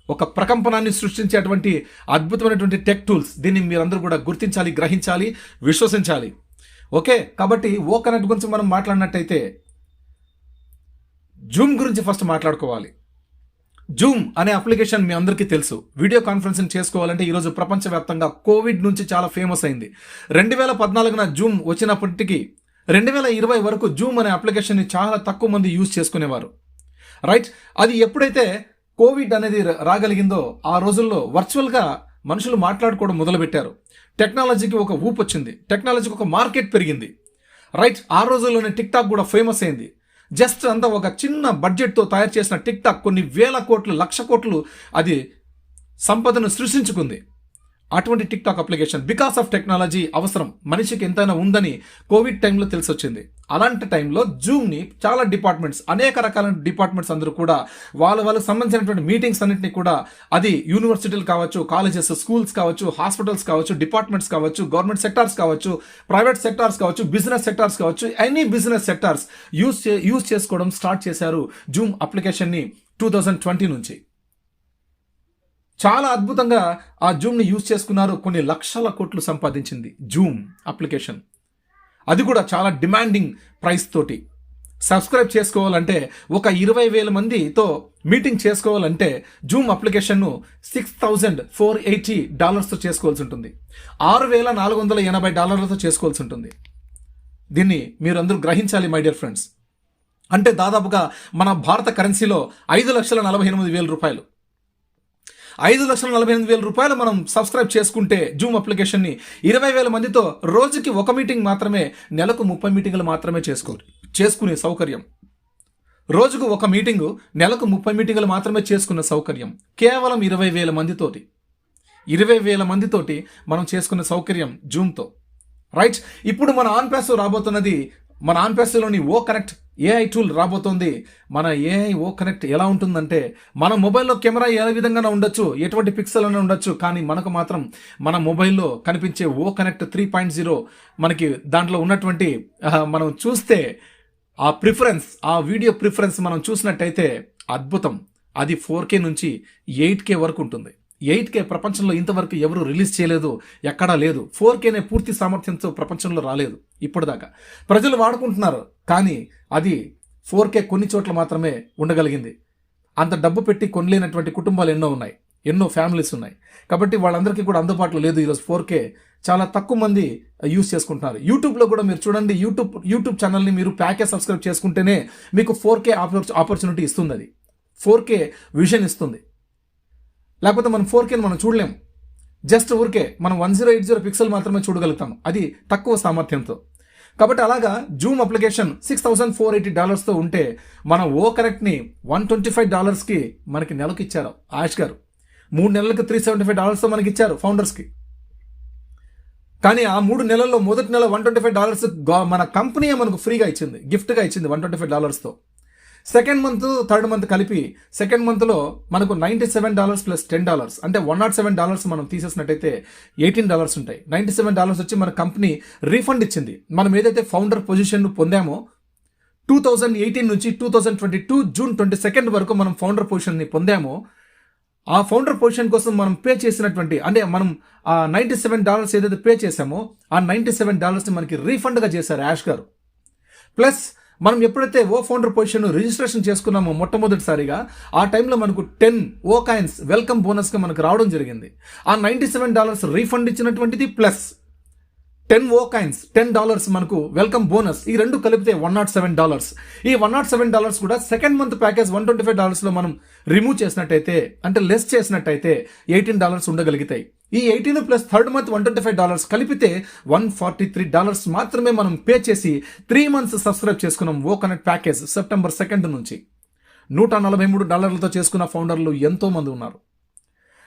ఒక ప్రకంపనాన్ని సృష్టించేటువంటి అద్భుతమైనటువంటి టెక్ టూల్స్. దీన్ని మీరందరూ కూడా గుర్తించాలి, గ్రహించాలి, విశ్వసించాలి. ఓకే, కాబట్టి ఓ కనెక్ట్ గురించి మనం మాట్లాడినట్టయితే జూమ్ గురించి ఫస్ట్ మాట్లాడుకోవాలి. జూమ్ అనే అప్లికేషన్ మీ అందరికీ తెలుసు. వీడియో కాన్ఫరెన్సింగ్ చేసుకోవాలంటే ఈరోజు ప్రపంచవ్యాప్తంగా కోవిడ్ నుంచి చాలా ఫేమస్ అయింది. 2014 జూమ్ వచ్చినప్పటికీ 2020 వరకు జూమ్ అనే అప్లికేషన్ని చాలా తక్కువ మంది యూజ్ చేసుకునేవారు. రైట్, అది ఎప్పుడైతే కోవిడ్ అనేది రాగలిగిందో ఆ రోజుల్లో వర్చువల్గా మనుషులు మాట్లాడుకోవడం మొదలుపెట్టారు. టెక్నాలజీకి ఒక ఊపు వచ్చింది, టెక్నాలజీకి ఒక మార్కెట్ పెరిగింది. రైట్, ఆ రోజుల్లోనే టిక్ టాక్ కూడా ఫేమస్ అయింది. జస్ట్ అంతా ఒక చిన్న బడ్జెట్తో తయారు చేసిన టిక్ టాక్ కొన్ని వేల కోట్లు, లక్ష కోట్లు అది సంపదను సృష్టించుకుంది. అటువంటి tick talk application because of technology అవసరం మనిషికి ఎంతైనా ఉందని కోవిడ్ టైంలో తెలిసి వచ్చింది. అలాంటి టైంలో జూమ్ని చాలా డిపార్ట్మెంట్స్, అనేక రకాల డిపార్ట్మెంట్స్ అందరూ కూడా వాళ్ళకి సంబంధించినటువంటి మీటింగ్స్ అన్నింటినీ కూడా, అది యూనివర్సిటీలు కావచ్చు, కాలేజెస్, స్కూల్స్ కావచ్చు, హాస్పిటల్స్ కావచ్చు, డిపార్ట్మెంట్స్ కావచ్చు, గవర్నమెంట్ సెక్టార్స్ కావచ్చు, ప్రైవేట్ సెక్టార్స్ కావచ్చు, బిజినెస్ సెక్టార్స్ కావచ్చు, ఎనీ బిజినెస్ సెక్టార్స్ యూజ్ చేసుకోవడం స్టార్ట్ చేశారు జూమ్ అప్లికేషన్ని 2020 నుంచి. చాలా అద్భుతంగా ఆ జూమ్ని యూజ్ చేసుకున్నారు. కొన్ని లక్షల కోట్లు సంపాదించింది జూమ్ అప్లికేషన్. అది కూడా చాలా డిమాండింగ్ ప్రైస్ తోటి. సబ్స్క్రైబ్ చేసుకోవాలంటే ఒక 20,000 మందితో మీటింగ్ చేసుకోవాలంటే జూమ్ అప్లికేషన్ను $6,480 చేసుకోవాల్సి ఉంటుంది. $6,480 చేసుకోవాల్సి ఉంటుంది. దీన్ని మీరందరూ గ్రహించాలి మై డియర్ ఫ్రెండ్స్. అంటే దాదాపుగా మన భారత కరెన్సీలో 5,48,000 రూపాయలు. 5,48,000 రూపాయలు మనం సబ్స్క్రైబ్ చేసుకుంటే జూమ్ అప్లికేషన్ని 20,000 మందితో రోజుకి ఒక మీటింగ్ మాత్రమే, నెలకు 30 మీటింగులు మాత్రమే చేసుకునే సౌకర్యం. రోజుకు ఒక మీటింగు, నెలకు 30 మీటింగులు మాత్రమే చేసుకున్న సౌకర్యం కేవలం 20,000 మందితోటి. 20,000 మందితోటి మనం చేసుకున్న సౌకర్యం జూమ్తో. రైట్, ఇప్పుడు మన ఆన్ ప్యాసివ్ రాబోతున్నది. మన ఆన్ ప్యాసివ్లోని ఓ కనెక్ట్ ఏఐ టూల్ రాబోతోంది. మన ఏఐ ఓ కనెక్ట్ ఎలా ఉంటుందంటే, మన మొబైల్లో కెమెరా ఏ విధంగా ఉండొచ్చు, ఎటువంటి పిక్సెల్ అయినా ఉండొచ్చు, కానీ మనకు మాత్రం మన మొబైల్లో కనిపించే ఓ కనెక్ట్ 3.0 మనకి దాంట్లో ఉన్నటువంటి మనం చూస్తే ఆ ప్రిఫరెన్స్, ఆ వీడియో ప్రిఫరెన్స్ మనం చూసినట్టయితే అద్భుతం. అది 4K నుంచి 8K వరకు ఉంటుంది. 8K ప్రపంచంలో ఇంతవరకు ఎవరు రిలీజ్ చేయలేదు, ఎక్కడా లేదు. 4Kనే పూర్తి సామర్థ్యంతో ప్రపంచంలో రాలేదు ఇప్పటిదాకా. ప్రజలు వాడుకుంటున్నారు, కానీ అది 4K కొన్ని చోట్ల మాత్రమే ఉండగలిగింది. అంత డబ్బు పెట్టి కొనలేనటువంటి కుటుంబాలు ఎన్నో ఉన్నాయి, ఎన్నో ఫ్యామిలీస్ ఉన్నాయి. కాబట్టి వాళ్ళందరికీ కూడా అందుబాటులో లేదు ఈరోజు 4K. చాలా తక్కువ మంది యూస్ చేసుకుంటున్నారు. యూట్యూబ్లో కూడా మీరు చూడండి, యూట్యూబ్ ఛానల్ని మీరు ప్యాకేజ్ సబ్స్క్రైబ్ చేసుకుంటేనే మీకు 4K ఆపర్చునిటీ ఇస్తుంది. అది 4K విజన్ ఇస్తుంది. లేకపోతే మనం 4Kని మనం చూడలేం. జస్ట్ ఊరికే మనం 1080 పిక్సెల్ మాత్రమే చూడగలుగుతాం, అది తక్కువ సామర్థ్యంతో. కాబట్టి అలాగా జూమ్ అప్లికేషన్ $6,480తో ఉంటే మన ఓ కనెక్ట్ని $125కి మనకి నెలకు ఇచ్చారు ఆయుష్ గారు. 3 నెలలకు $375తో మనకి ఇచ్చారు ఫౌండర్స్కి. కానీ ఆ 3 నెలల్లో మొదటి నెల $125 మన కంపెనీయే మనకు ఫ్రీగా ఇచ్చింది, గిఫ్ట్గా ఇచ్చింది $125తో. సెకండ్ మంత్, థర్డ్ మంత్ కలిపి సెకండ్ మంత్లో మనకు $97 ప్లస్ $10 అంటే $107 మనం తీసేసినట్టయితే $18 ఉంటాయి. $97 వచ్చి మన కంపెనీ రీఫండ్ ఇచ్చింది. మనం ఏదైతే ఫౌండర్ పొజిషన్ పొందామో 2018 నుంచి 2022 జూన్ 22 వరకు మనం ఫౌండర్ పొజిషన్ని పొందామో, ఆ ఫౌండర్ పొజిషన్ కోసం మనం పే చేసినటువంటి, అంటే మనం ఆ $97 ఏదైతే పే చేసామో ఆ $97ని మనకి రీఫండ్గా చేశారు యాష్ గారు. ప్లస్ మనం ఎప్పుడైతే ఓ ఫౌండర్ పొజిషన్ రిజిస్ట్రేషన్ చేసుకున్నామో మొట్టమొదటిసారిగా, ఆ టైంలో మనకు 10 ఓ కాయిన్స్ వెల్కమ్ బోనస్గా మనకు రావడం జరిగింది. ఆ $97 రీఫండ్ ఇచ్చినటువంటిది ప్లస్ 10 ఓ కాయిన్స్ $10 మనకు వెల్కమ్ బోనస్, ఈ రెండు కలిపితే $107. ఈ $107 కూడా సెకండ్ మంత్ ప్యాకేజ్ $125లో మనం రిమూవ్ చేసినట్టయితే, అంటే లెస్ చేసినట్టయితే $18 ఉండగలుగుతాయి. ఈ 18 ప్లస్ థర్డ్ మంత్ $125 కలిపితే $143 మాత్రమే మనం పే చేసి 3 months సబ్స్క్రైబ్ చేసుకున్నాం ఓ కనెక్ట్ ప్యాకేజ్. సెప్టెంబర్ 2 నుంచి $143తో చేసుకున్న ఫౌండర్లు ఎంతో మంది ఉన్నారు.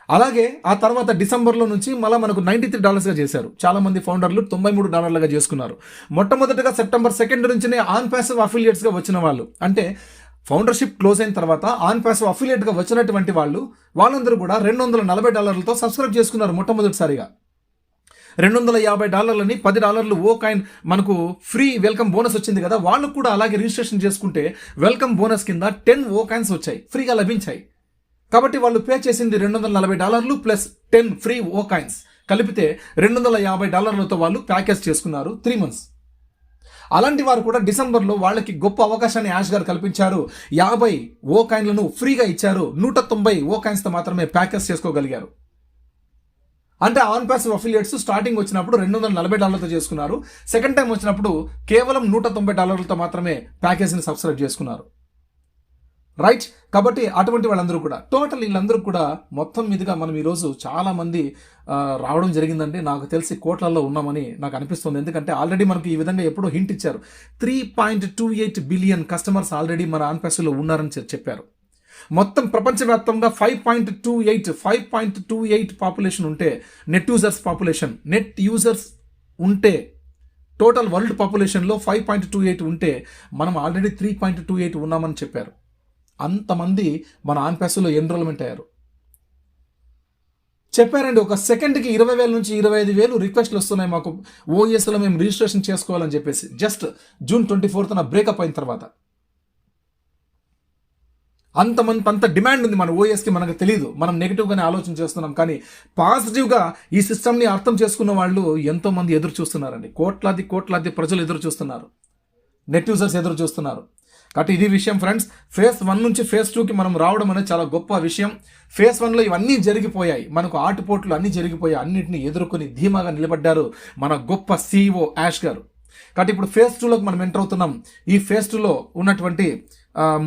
అలాగే ఆ తర్వాత డిసెంబర్లో నుంచి మళ్ళీ మనకు $93గా చేశారు. చాలా మంది ఫౌండర్లు $93గా చేసుకున్నారు. మొట్టమొదటిగా సెప్టెంబర్ 2 నుంచినే ఆన్ ప్యాసివ్ అఫిలియేట్స్గా వచ్చిన వాళ్ళు, అంటే ఫౌండర్షిప్ క్లోజ్ అయిన తర్వాత ఆన్ ప్యాసివ్ అఫిలియేట్గా వచ్చినటువంటి వాళ్ళందరూ కూడా $240తో సబ్స్క్రైబ్ చేసుకున్నారు మొట్టమొదటిసారిగా. $250ని $10 ఓ కాయిన్ మనకు ఫ్రీ వెల్కమ్ బోనస్ వచ్చింది కదా, వాళ్ళు కూడా అలాగే రిజిస్ట్రేషన్ చేసుకుంటే వెల్కమ్ బోనస్ కింద 10 ఓ కాయిన్స్ వచ్చాయి, ఫ్రీగా లభించాయి. కాబట్టి వాళ్ళు పే చేసింది $240 ప్లస్ 10 ఫ్రీ ఓ కాయిన్స్ కలిపితే $250తో వాళ్ళు ప్యాకేజ్ చేసుకున్నారు 3 months. అలాంటి వారు కూడా డిసెంబర్లో వాళ్ళకి గొప్ప అవకాశాన్ని యాష్ గారు కల్పించారు. 50 ఓ కాయిన్లను ఫ్రీగా ఇచ్చారు. 190 ఓ కాయిన్స్తో మాత్రమే ప్యాకేజ్ చేసుకోగలిగారు. అంటే ఆన్ ప్యాసివ్ అఫిలియేట్స్ స్టార్టింగ్ వచ్చినప్పుడు $240తో చేసుకున్నారు. సెకండ్ టైం వచ్చినప్పుడు కేవలం $190తో మాత్రమే ప్యాకేజ్ని సబ్స్క్రైబ్ చేసుకున్నారు. రైట్, కాబట్టి అటువంటి వాళ్ళందరూ కూడా టోటల్ వీళ్ళందరూ కూడా మొత్తం మీదుగా మనం ఈరోజు చాలా మంది రావడం జరిగిందండి. నాకు తెలిసి కోట్లలో ఉన్నామని నాకు అనిపిస్తుంది. ఎందుకంటే ఆల్రెడీ మనకు ఈ విధంగా ఎప్పుడో హింట్ ఇచ్చారు. 3.28 బిలియన్ కస్టమర్స్ ఆల్రెడీ మన ఆన్ ప్యాసివ్లో ఉన్నారని చెప్పారు. మొత్తం ప్రపంచవ్యాప్తంగా 5.28 పాపులేషన్ ఉంటే, నెట్ యూజర్స్ ఉంటే టోటల్ వరల్డ్ పాపులేషన్లో 5.28 ఉంటే మనం ఆల్రెడీ 3.28 ఉన్నామని చెప్పారు. అంతమంది మన ఆన్పాస్లో ఎన్రోల్మెంట్ అయ్యారు. చెప్పారండి, ఒక సెకండ్కి 20,000 నుంచి 25,000 రిక్వెస్ట్లు వస్తున్నాయి మాకు ఓఎస్లో మేము రిజిస్ట్రేషన్ చేసుకోవాలని చెప్పేసి. జస్ట్ June 24th బ్రేకప్ అయిన తర్వాత అంత డిమాండ్ ఉంది మన ఓఎస్కి. మనకు తెలియదు, మనం నెగిటివ్గానే ఆలోచన చేస్తున్నాం. కానీ పాజిటివ్గా ఈ సిస్టమ్ని అర్థం చేసుకున్న వాళ్ళు ఎంతోమంది ఎదురు చూస్తున్నారండి. కోట్లాది ప్రజలు ఎదురు చూస్తున్నారు, నెట్ యూజర్స్ ఎదురు చూస్తున్నారు. కాబట్టి ఇది విషయం ఫ్రెండ్స్. phase 1 నుంచి phase 2కి మనం రావడం అనేది చాలా గొప్ప విషయం. phase 1లో ఇవన్నీ జరిగిపోయాయి, మనకు ఆటుపోట్లు అన్నీ జరిగిపోయాయి. అన్నింటినీ ఎదుర్కొని ధీమాగా నిలబడ్డారు మన గొప్ప CEO యాష్ గారు. కాబట్టి ఇప్పుడు phase 2లోకి మనం ఎంటర్ అవుతున్నాం. ఈ phase 2లో ఉన్నటువంటి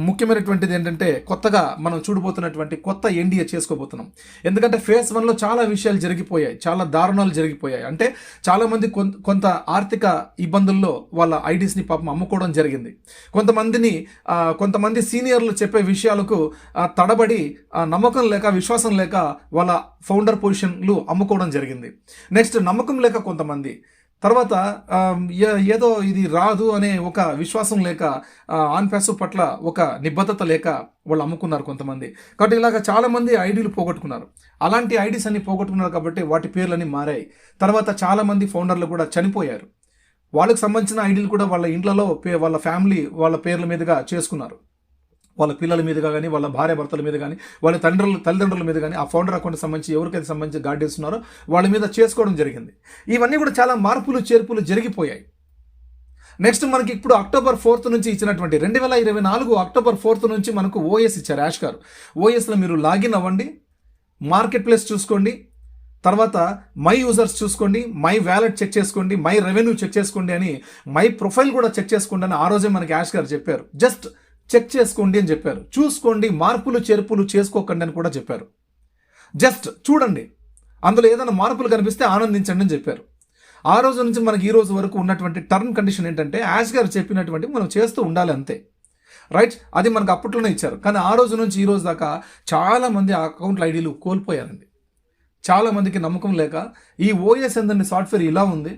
ముఖ్యమైనటువంటిది ఏంటంటే కొత్తగా మనం చూడబోతున్నటువంటి కొత్త ఎన్డీఏ చేసుకోబోతున్నాం. ఎందుకంటే phase 1లో చాలా విషయాలు జరిగిపోయాయి, చాలా దారుణాలు జరిగిపోయాయి. అంటే చాలామంది కొంత ఆర్థిక ఇబ్బందుల్లో వాళ్ళ ఐడీస్ని పాపం అమ్ముకోవడం జరిగింది. కొంతమంది సీనియర్లు చెప్పే విషయాలకు తడబడి నమ్మకం లేక విశ్వాసం లేక వాళ్ళ ఫౌండర్ పొజిషన్లు అమ్ముకోవడం జరిగింది. నెక్స్ట్ నమ్మకం లేక కొంతమంది, తర్వాత ఏదో ఇది రాదు అనే ఒక విశ్వాసం లేక ఆన్పాస్ పట్ల ఒక నిబద్ధత లేక వాళ్ళు అమ్ముకున్నారు కొంతమంది. కాబట్టి ఇలాగ చాలామంది ఐడీలు పోగొట్టుకున్నారు. అలాంటి ఐడీస్ అన్ని పోగొట్టుకున్నారు కాబట్టి వాటి పేర్లన్నీ మారాయి. తర్వాత చాలామంది ఫౌండర్లు కూడా చనిపోయారు. వాళ్ళకి సంబంధించిన ఐడీలు కూడా వాళ్ళ ఇంట్లలో వాళ్ళ ఫ్యామిలీ వాళ్ళ పేర్ల మీదుగా చేసుకున్నారు. వాళ్ళ పిల్లల మీదుగా కానీ, వాళ్ళ భార్య భర్తల మీద కానీ, వాళ్ళ తల్లిదండ్రుల మీద కానీ, ఆ ఫౌండర్ అకౌంట్ సంబంధించి ఎవరికైతే సంబంధించి గార్డియన్స్ ఉన్నారో వాళ్ళ మీద చేసుకోవడం జరిగింది. ఇవన్నీ కూడా చాలా మార్పులు చేర్పులు జరిగిపోయాయి. నెక్స్ట్ మనకి ఇప్పుడు October 4th నుంచి ఇచ్చినటువంటి 2024 October 4th నుంచి మనకు ఓఎస్ ఇచ్చారు యాష్ గారు. ఓఎస్లో మీరు లాగిన్ అవ్వండి, మార్కెట్ ప్లేస్ చూసుకోండి, తర్వాత మై యూజర్స్ చూసుకోండి, మై వ్యాలెట్ చెక్ చేసుకోండి, మై రెవెన్యూ చెక్ చేసుకోండి అని, మై ప్రొఫైల్ కూడా చెక్ చేసుకోండి అని ఆ రోజే మనకి యాష్ గారు చెప్పారు. జస్ట్ చెక్ చేసుకోండి అని చెప్పారు. చూసుకోండి, మార్పులు చేర్పులు చేసుకోకండి అని కూడా చెప్పారు. జస్ట్ చూడండి, అందులో ఏదైనా మార్పులు కనిపిస్తే ఆనందించండి అని చెప్పారు. ఆ రోజు నుంచి మనకి ఈ రోజు వరకు ఉన్నటువంటి టర్మ్ కండిషన్ ఏంటంటే యాష్ గారు చెప్పినటువంటి మనం చేస్తూ ఉండాలి అంతే, రైట్? అది మనకు అప్పట్లోనే ఇచ్చారు. కానీ ఆ రోజు నుంచి ఈ రోజు దాకా చాలామంది ఆ అకౌంట్ల ఐడీలు కోల్పోయారండి. చాలామందికి నమ్మకం లేక ఈ ఓఎస్ ఏందండి సాఫ్ట్వేర్ ఇలా ఉంది,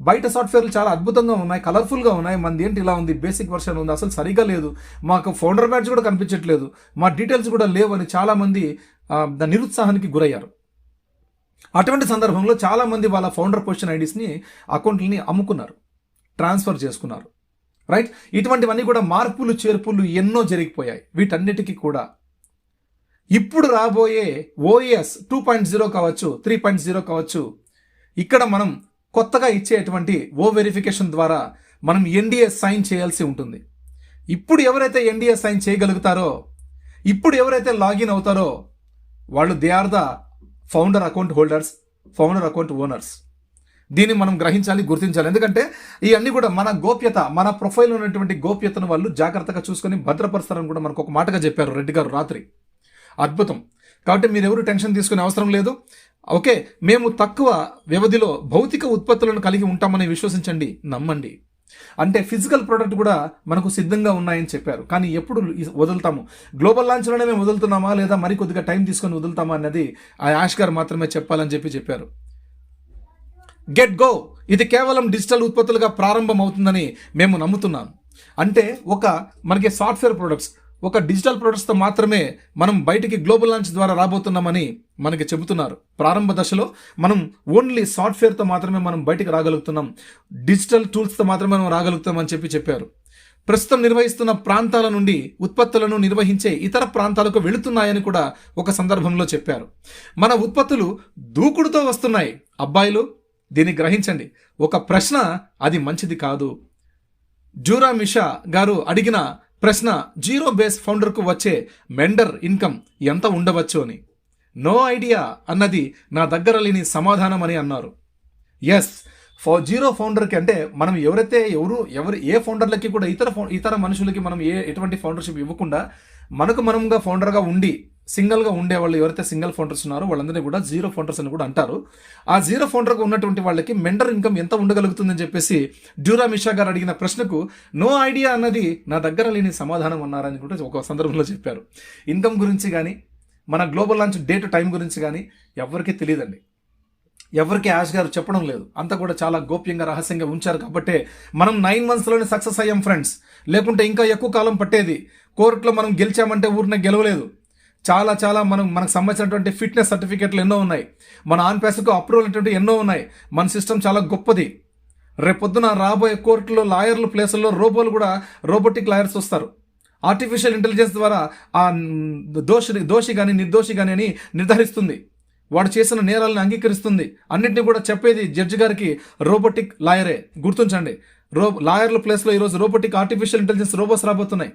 బయట సాఫ్ట్వేర్లు చాలా అద్భుతంగా ఉన్నాయి, కలర్ఫుల్గా ఉన్నాయి, మనది ఏంటి ఇలా ఉంది, బేసిక్ వర్షన్ ఉంది, అసలు సరిగా లేదు, మాకు ఫౌండర్ బ్యాడ్జ్ కూడా కనిపించట్లేదు, మా డీటెయిల్స్ కూడా లేవు అని చాలామంది నిరుత్సాహానికి గురయ్యారు. అటువంటి సందర్భంలో చాలామంది వాళ్ళ ఫౌండర్ పొజిషన్ ఐడీస్ని అకౌంట్లని అమ్ముకున్నారు, ట్రాన్స్ఫర్ చేసుకున్నారు, రైట్? ఇటువంటివన్నీ కూడా మార్పులు చేర్పులు ఎన్నో జరిగిపోయాయి. వీటన్నిటికీ కూడా ఇప్పుడు రాబోయే ఓఎస్ 2.0 కావచ్చు, 3.0 కావచ్చు, ఇక్కడ మనం కొత్తగా ఇచ్చేటువంటి వెరిఫికేషన్ ద్వారా మనం ఎన్డీఏ సైన్ చేయాల్సి ఉంటుంది. ఇప్పుడు ఎవరైతే ఎన్డీఏ సైన్ చేయగలుగుతారో, ఇప్పుడు ఎవరైతే లాగిన్ అవుతారో వాళ్ళు they are the founder account holders, founder account owners. దీన్ని మనం గ్రహించాలి, గుర్తించాలి. ఎందుకంటే ఇవన్నీ కూడా మన గోప్యత, మన ప్రొఫైల్ ఉన్నటువంటి గోప్యతను వాళ్ళు జాగ్రత్తగా చూసుకొని భద్రపరుస్తారని కూడా మనకు ఒక మాటగా చెప్పారు రెడ్డి గారు రాత్రి. అద్భుతం. కాబట్టి మీరు ఎవరు టెన్షన్ తీసుకునే అవసరం లేదు. ఓకే, మేము తక్కువ వ్యవధిలో భౌతిక ఉత్పత్తులను కలిగి ఉంటామని విశ్వసించండి, నమ్మండి. అంటే ఫిజికల్ ప్రోడక్ట్ కూడా మనకు సిద్ధంగా ఉన్నాయని చెప్పారు. కానీ ఎప్పుడు వదులుతాము, గ్లోబల్ లాంచ్లోనే మేము వదులుతున్నామా లేదా మరి కొద్దిగా టైం తీసుకొని వదులుతామా అన్నది ఆ యాష్ గారు మాత్రమే చెప్పాలని చెప్పారు. గెట్ గో ఇది కేవలం డిజిటల్ ఉత్పత్తులుగా ప్రారంభం అవుతుందని మేము నమ్ముతున్నాం. అంటే మనకి సాఫ్ట్వేర్ ప్రొడక్ట్స్, ఒక డిజిటల్ ప్రొడక్ట్స్తో మాత్రమే మనం బయటికి గ్లోబల్ లాంచ్ ద్వారా రాబోతున్నామని మనకి చెబుతున్నారు. ప్రారంభ దశలో మనం ఓన్లీ సాఫ్ట్వేర్తో మాత్రమే మనం బయటికి రాగలుగుతున్నాం, డిజిటల్ టూల్స్తో మాత్రమే మనం రాగలుగుతామని చెప్పారు. ప్రస్తుతం నిర్వహిస్తున్న ప్రాంతాల నుండి ఉత్పత్తులను నిర్వహించే ఇతర ప్రాంతాలకు వెళుతున్నాయని కూడా ఒక సందర్భంలో చెప్పారు. మన ఉత్పత్తులు దూకుడుతో వస్తున్నాయి. అబ్బాయిలు దీన్ని గ్రహించండి. ఒక ప్రశ్న, అది మంచిది కాదు. జూరా మిషా గారు అడిగిన ప్రశ్న, జీరో బేస్ ఫౌండర్కు వచ్చే మెండర్ ఇన్కమ్ ఎంత ఉండవచ్చు అని. నో ఐడియా అన్నది నా దగ్గర లేని సమాధానం అని అన్నారు. ఎస్, జీరో ఫౌండర్కి అంటే మనం ఏ ఫౌండర్లకి కూడా ఇతర మనుషులకి మనం ఎటువంటి ఫౌండర్షిప్ ఇవ్వకుండా మనంగా ఫౌండర్గా ఉండి సింగిల్గా ఉండే వాళ్ళు ఎవరైతే సింగిల్ ఫౌండర్స్ ఉన్నారో వాళ్ళందరినీ కూడా జీరో ఫౌండర్స్ అని కూడా అంటారు. ఆ జీరో ఫౌండర్గా ఉన్నటువంటి వాళ్ళకి మెండర్ ఇన్కమ్ ఎంత ఉండగలుగుతుందని చెప్పేసి డ్యూరా మిషా గారు అడిగిన ప్రశ్నకు నో ఐడియా అన్నది నా దగ్గర లేని సమాధానం అన్నారని కూడా ఒక సందర్భంలో చెప్పారు. ఇన్కమ్ గురించి కానీ మన గ్లోబల్ లాంచ్ డేట్ టైం గురించి కానీ ఎవరికీ తెలియదండి. ఎవరికి యాష్ గారు చెప్పడం లేదు, అంతా కూడా చాలా గోప్యంగా రహస్యంగా ఉంచారు. కాబట్టి మనం 9 monthsలోనే సక్సెస్ అయ్యాం ఫ్రెండ్స్. లేకుంటే ఇంకా ఎక్కువ కాలం పట్టేది. కోర్టులో మనం గెలిచామంటే ఊరినే గెలవలేదు. చాలా మనకు సంబంధించినటువంటి ఫిట్నెస్ సర్టిఫికేట్లు ఎన్నో ఉన్నాయి. మన ఆన్ ప్యాస్కు అప్రూవల్ అనేటువంటి ఎన్నో ఉన్నాయి. మన సిస్టమ్ చాలా గొప్పది. రేపొద్దున రాబోయే కోర్టులో లాయర్ల ప్లేసుల్లో రోబోలు కూడా రోబోటిక్ లాయర్స్ వస్తారు. ఆర్టిఫిషియల్ ఇంటెలిజెన్స్ ద్వారా ఆ దోషి కానీ నిర్దోషి కానీ అని నిర్ధారిస్తుంది. వాడు చేసిన నేరాలను అంగీకరిస్తుంది. అన్నింటినీ కూడా చెప్పేది జడ్జి గారికి రోబోటిక్ లాయరే. గుర్తుంచండి, లాయర్ల ప్లేస్లో ఈరోజు రోబోటిక్ ఆర్టిఫిషియల్ ఇంటెలిజెన్స్ రోబోస్ రాబోతున్నాయి.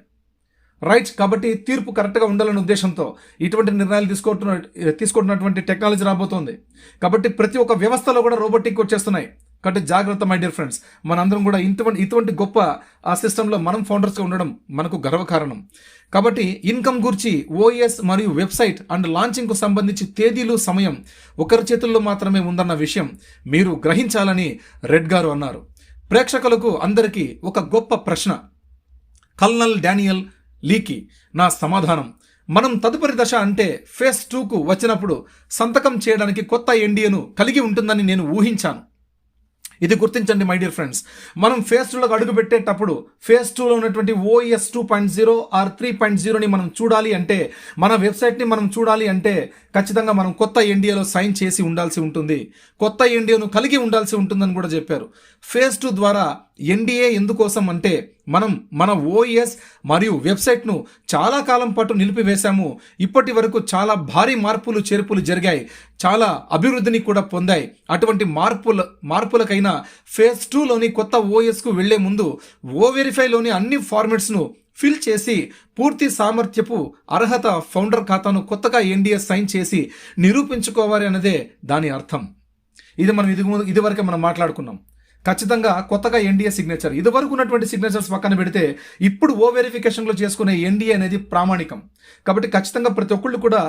రైట్. కాబట్టి తీర్పు కరెక్ట్గా ఉండాలనే ఉద్దేశంతో ఇటువంటి నిర్ణయాలు తీసుకుంటున్నటువంటి టెక్నాలజీ రాబోతోంది. కాబట్టి ప్రతి ఒక్క వ్యవస్థలో కూడా రోబోటిక్ వచ్చేస్తున్నాయి. కాబట్టి జాగ్రత్త మై డియర్ ఫ్రెండ్స్. మనందరం కూడా ఇటువంటి గొప్ప ఆ సిస్టంలో మనం ఫౌండర్స్గా ఉండడం మనకు గర్వకారణం. కాబట్టి ఇన్కమ్ గురించి ఓఎస్ మరియు వెబ్సైట్ అండ్ లాంచింగ్కు సంబంధించి తేదీలు సమయం ఒకరి చేతుల్లో మాత్రమే ఉందన్న విషయం మీరు గ్రహించాలని రెడ్ గారు అన్నారు. ప్రేక్షకులకు అందరికీ ఒక గొప్ప ప్రశ్న. కల్నల్ డానియల్ లీకి నా సమాధానం, మనం తదుపరి దశ అంటే ఫేజ్ 2కు వచ్చినప్పుడు సంతకం చేయడానికి కొత్త ఎన్డీఏను కలిగి ఉంటుందని నేను ఊహించాను. ఇది గుర్తించండి మై డియర్ ఫ్రెండ్స్. మనం ఫేజ్ 2లోకి అడుగు పెట్టేటప్పుడు ఫేజ్ 2లో ఉన్నటువంటి ఓఎస్ 2.0 ఆర్ 3.0ని మనం చూడాలి అంటే, మన వెబ్సైట్ని మనం చూడాలి అంటే ఖచ్చితంగా మనం కొత్త ఎన్డీఏలో సైన్ చేసి ఉండాల్సి ఉంటుంది. కొత్త ఎన్డీఏను కలిగి ఉండాల్సి ఉంటుందని కూడా చెప్పారు. ఫేజ్ 2 ద్వారా ఎన్డీఏ ఎందుకోసం అంటే, మనం మన ఓఎస్ మరియు వెబ్సైట్ను చాలా కాలం పాటు నిలిపివేశాము. ఇప్పటి వరకు చాలా భారీ చేర్పులు జరిగాయి, చాలా అభివృద్ధిని కూడా పొందాయి. అటువంటి మార్పులకైనా ఫేజ్ 2లోని కొత్త ఓఎస్కు వెళ్లే ముందు ఓవెరిఫైలోని అన్ని ఫార్మాట్స్ను ఫిల్ చేసి పూర్తి సామర్థ్యపు అర్హత ఫౌండర్ ఖాతాను కొత్తగా ఎన్డీఏ సైన్ చేసి నిరూపించుకోవాలి అన్నదే దాని అర్థం. ఇది మనం ఇదివరకే మనం మాట్లాడుకున్నాం. ఖచ్చితంగా కొత్తగా ఎన్డీఏ సిగ్నేచర్, ఇదివరకు ఉన్నటువంటి సిగ్నేచర్స్ పక్కన పెడితే ఇప్పుడు ఓ వెరిఫికేషన్లో చేసుకునే ఎన్డీఏ అనేది ప్రామాణికం. కాబట్టి ఖచ్చితంగా ప్రతి ఒక్కళ్ళు కూడా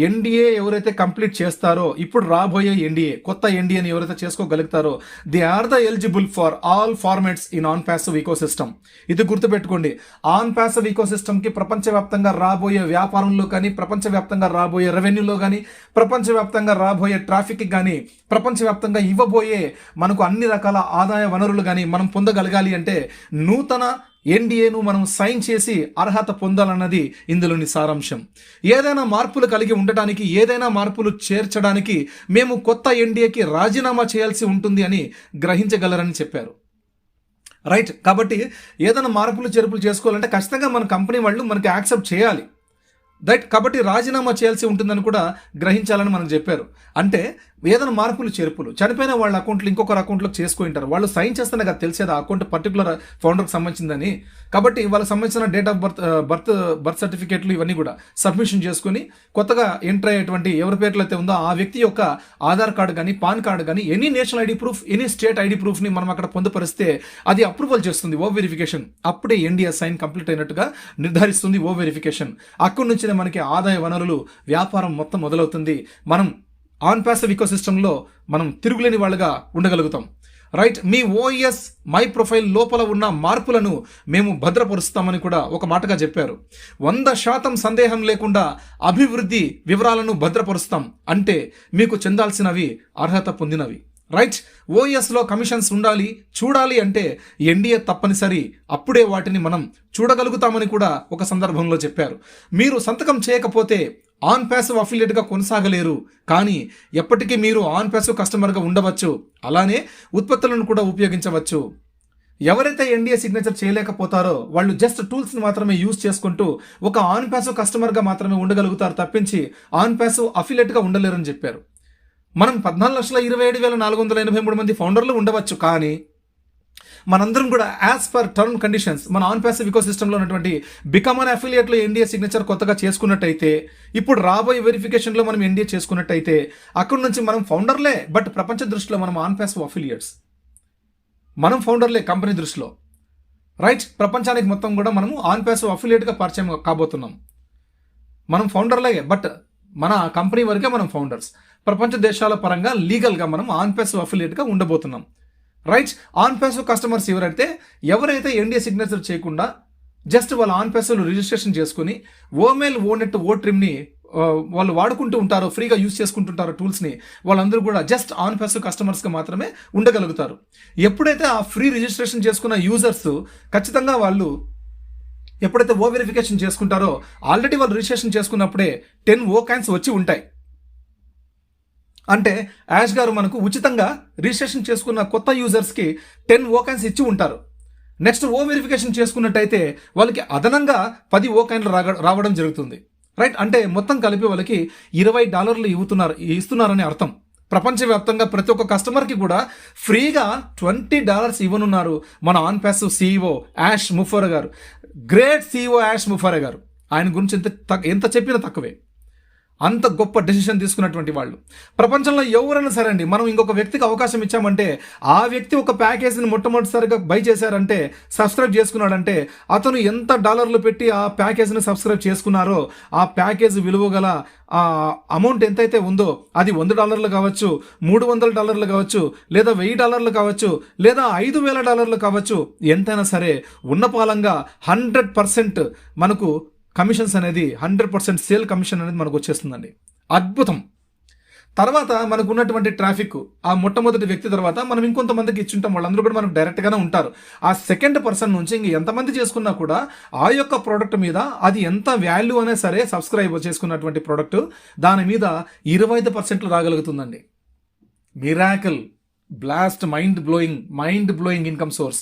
ఎన్డీఏ ఎవరైతే కంప్లీట్ చేస్తారో, ఇప్పుడు రాబోయే ఎన్డీఏ కొత్త ఎన్డీఏని ఎవరైతే చేసుకోగలుగుతారో, they are the eligible for all formats in OnPassive ecosystem. ఇది గుర్తుపెట్టుకోండి. ఆన్ ప్యాసివ్ ఈకోసిస్టమ్కి ప్రపంచవ్యాప్తంగా రాబోయే వ్యాపారంలో కానీ, ప్రపంచవ్యాప్తంగా రాబోయే రెవెన్యూలో కానీ, ప్రపంచవ్యాప్తంగా రాబోయే ట్రాఫిక్ కానీ, ప్రపంచవ్యాప్తంగా ఇవ్వబోయే మనకు అన్ని రకాల ఆదాయ వనరులు కానీ మనం పొందగలగాలి అంటే నూతన ఎన్డీఏను మనం సైన్ చేసి అర్హత పొందాలన్నది ఇందులోని సారాంశం. ఏదైనా మార్పులు కలిగి ఉండటానికి, ఏదైనా మార్పులు చేర్చడానికి మేము కొత్త ఎన్డీఏకి రాజీనామా చేయాల్సి ఉంటుంది అని గ్రహించగలరని చెప్పారు. రైట్. కాబట్టి ఏదైనా మార్పులు చేర్పులు చేసుకోవాలంటే ఖచ్చితంగా మన కంపెనీ వాళ్ళు మనకి యాక్సెప్ట్ చేయాలి. రైట్. కాబట్టి రాజీనామా చేయాల్సి ఉంటుందని కూడా గ్రహించాలని మనకు చెప్పారు. అంటే ఏదైనా మార్పులు చేర్పులు చనిపోయిన వాళ్ళ అకౌంట్లు ఇంకొకరు అకౌంట్లోకి చేసుకుంటారు. వాళ్ళు సైన్ చేస్తేనే కదా తెలిసేది ఆ అకౌంట్ పర్టికులర్ ఫౌండర్కి సంబంధించిందని. కాబట్టి వాళ్ళకి సంబంధించిన డేట్ ఆఫ్ బర్త్ సర్టిఫికేట్లు ఇవన్నీ కూడా సబ్మిషన్ చేసుకుని కొత్తగా ఎంటర్ అయ్యేటువంటి ఎవరి పేర్లు అయితే ఉందో ఆ వ్యక్తి యొక్క ఆధార్ కార్డు కానీ, పాన్ కార్డు కానీ, any national ID proof, any state ID ప్రూఫ్ని మనం అక్కడ పొందుపరిస్తే అది అప్రూవల్ చేస్తుంది ఓ వెరిఫికేషన్. అప్పుడే ఎన్డీఏ సైన్ కంప్లీట్ అయినట్టుగా నిర్ధారిస్తుంది ఓ వెరిఫికేషన్. అక్కడి నుంచి మనకి ఆదాయ వనరులు, వ్యాపారం మొత్తం మొదలవుతుంది. మనం ఆన్ ప్యాసివ్ ఈకోసిస్టంలో మనం తిరుగులేని వాళ్ళుగా ఉండగలుగుతాం. రైట్. మీ ఓఎస్ మై ప్రొఫైల్ లోపల ఉన్న మార్పులను మేము భద్రపరుస్తామని కూడా ఒక మాటగా చెప్పారు. 100% సందేహం లేకుండా అభివృద్ధి వివరాలను భద్రపరుస్తాం. అంటే మీకు చెందాల్సినవి అర్హత పొందినవి. రైట్. ఓఎస్లో కమిషన్స్ ఉండాలి, చూడాలి అంటే ఎన్డీఏ తప్పనిసరి. అప్పుడే వాటిని మనం చూడగలుగుతామని కూడా ఒక సందర్భంలో చెప్పారు. మీరు సంతకం చేయకపోతే ఆన్ ప్యాసివ్ అఫిలియేట్గా కొనసాగలేరు, కానీ ఎప్పటికీ మీరు ఆన్ ప్యాసివ్ కస్టమర్గా ఉండవచ్చు. అలానే ఉత్పత్తులను కూడా ఉపయోగించవచ్చు. ఎవరైతే ఎన్డీఏ సిగ్నేచర్ చేయలేకపోతారో వాళ్ళు జస్ట్ టూల్స్ని మాత్రమే యూజ్ చేసుకుంటూ ఒక ఆన్ ప్యాసివ్ కస్టమర్గా మాత్రమే ఉండగలుగుతారు తప్పించి ఆన్ ప్యాసివ్ అఫిలియేట్గా ఉండలేరని చెప్పారు. మనం 14,27,483 మంది ఫౌండర్లు ఉండవచ్చు, కానీ మనందరం కూడా యాజ్ పర్ టర్మ్ కండిషన్స్ మన ఆన్ ప్యాసివ్ ఈకోసిస్టంలో ఉన్నటువంటి బికమ్ అన్ అఫిలియేట్లో ఎన్డీఏ సిగ్నేచర్ కొత్తగా చేసుకున్నట్టయితే, ఇప్పుడు రాబోయే వెరిఫికేషన్లో మనం ఎన్డీఏ చేసుకున్నట్టయితే అక్కడి నుంచి మనం ఫౌండర్లే, బట్ ప్రపంచ దృష్టిలో మనం ఆన్ ప్యాసివ్ అఫిలియేట్స్. మనం ఫౌండర్లే కంపెనీ దృష్టిలో. రైట్. ప్రపంచానికి మొత్తం కూడా మనము ఆన్ ప్యాసివ్ అఫిలియేట్గా పరిచయం కాబోతున్నాం. మనం ఫౌండర్లే, బట్ మన కంపెనీ వరకే మనం ఫౌండర్స్. ప్రపంచ దేశాల పరంగా లీగల్గా మనం ఆన్ ప్యాసివ్ అఫిలియేట్గా ఉండబోతున్నాం. రైట్. ఆన్ ప్యాసివ్ కస్టమర్స్ ఎవరైతే ఎన్డీఏ సిగ్నేచర్ చేయకుండా జస్ట్ వాళ్ళ ఆన్ ప్యాసివ్లో రిజిస్ట్రేషన్ చేసుకుని ఓమెయిల్, ఓనెట్, ఓట్రిమ్ని వాళ్ళు వాడుకుంటూ ఉంటారో, ఫ్రీగా యూజ్ చేసుకుంటుంటారో టూల్స్ని, వాళ్ళందరూ కూడా జస్ట్ ఆన్ ప్యాసివ్ కస్టమర్స్గా మాత్రమే ఉండగలుగుతారు. ఎప్పుడైతే ఆ ఫ్రీ రిజిస్ట్రేషన్ చేసుకున్న యూజర్స్ ఖచ్చితంగా వాళ్ళు ఎప్పుడైతే ఓ వెరిఫికేషన్ చేసుకుంటారో, ఆల్రెడీ వాళ్ళు రిజిస్ట్రేషన్ చేసుకున్నప్పుడే 10 ఓ కాయిన్స్ వచ్చి ఉంటాయి. అంటే యాష్ గారు మనకు ఉచితంగా రిజిస్ట్రేషన్ చేసుకున్న కొత్త యూజర్స్కి 10 ఓ కాయిన్స్ ఇచ్చి ఉంటారు. నెక్స్ట్ ఓ వెరిఫికేషన్ చేసుకున్నట్టయితే వాళ్ళకి అదనంగా 10 ఓ కాయిన్లు రావడం జరుగుతుంది. రైట్, అంటే మొత్తం కలిపి వాళ్ళకి $20 ఇస్తున్నారని అర్థం. ప్రపంచవ్యాప్తంగా ప్రతి ఒక్క కస్టమర్కి కూడా ఫ్రీగా $20 ఇవ్వనున్నారు మన ఆన్ ప్యాసివ్ CEO యాష్ ముఫర్రా గారు. గ్రేట్ CEO యాష్ ముఫర్రా గారు. ఆయన గురించి ఎంత చెప్పినా తక్కువే. అంత గొప్ప డెసిషన్ తీసుకున్నటువంటి వాళ్ళు. ప్రపంచంలో ఎవరైనా సరే అండి, మనం ఇంకొక వ్యక్తికి అవకాశం ఇచ్చామంటే, ఆ వ్యక్తి ఒక ప్యాకేజీని మొట్టమొదటిసారిగా బై చేశారంటే, సబ్స్క్రైబ్ చేసుకున్నాడంటే, అతను ఎంత డాలర్లు పెట్టి ఆ ప్యాకేజీని సబ్స్క్రైబ్ చేసుకున్నారో, ఆ ప్యాకేజ్ విలువ గల ఆ అమౌంట్ ఎంతైతే ఉందో అది $100 కావచ్చు, $300 కావచ్చు, లేదా $1000 కావచ్చు, లేదా $5000 కావచ్చు, ఎంతైనా సరే ఉన్నపాలంగా 100% మనకు కమిషన్స్ అనేది 100% సేల్ కమిషన్ అనేది మనకు వచ్చేస్తుందండి. అద్భుతం. తర్వాత మనకు ఉన్నటువంటి ట్రాఫిక్, ఆ మొట్టమొదటి వ్యక్తి తర్వాత మనం ఇంకొంతమందికి ఇచ్చుంటాం, వాళ్ళందరూ కూడా మనకు డైరెక్ట్గానే ఉంటారు. ఆ సెకండ్ పర్సన్ నుంచి ఇంక ఎంతమంది చేసుకున్నా కూడా ఆ యొక్క ప్రోడక్ట్ మీద అది ఎంత వాల్యూ అనే సరే, సబ్స్క్రైబ్ చేసుకున్నటువంటి ప్రోడక్ట్ దాని మీద 25% రాగలుగుతుందండి. Miracle, blast, mind blowing income source.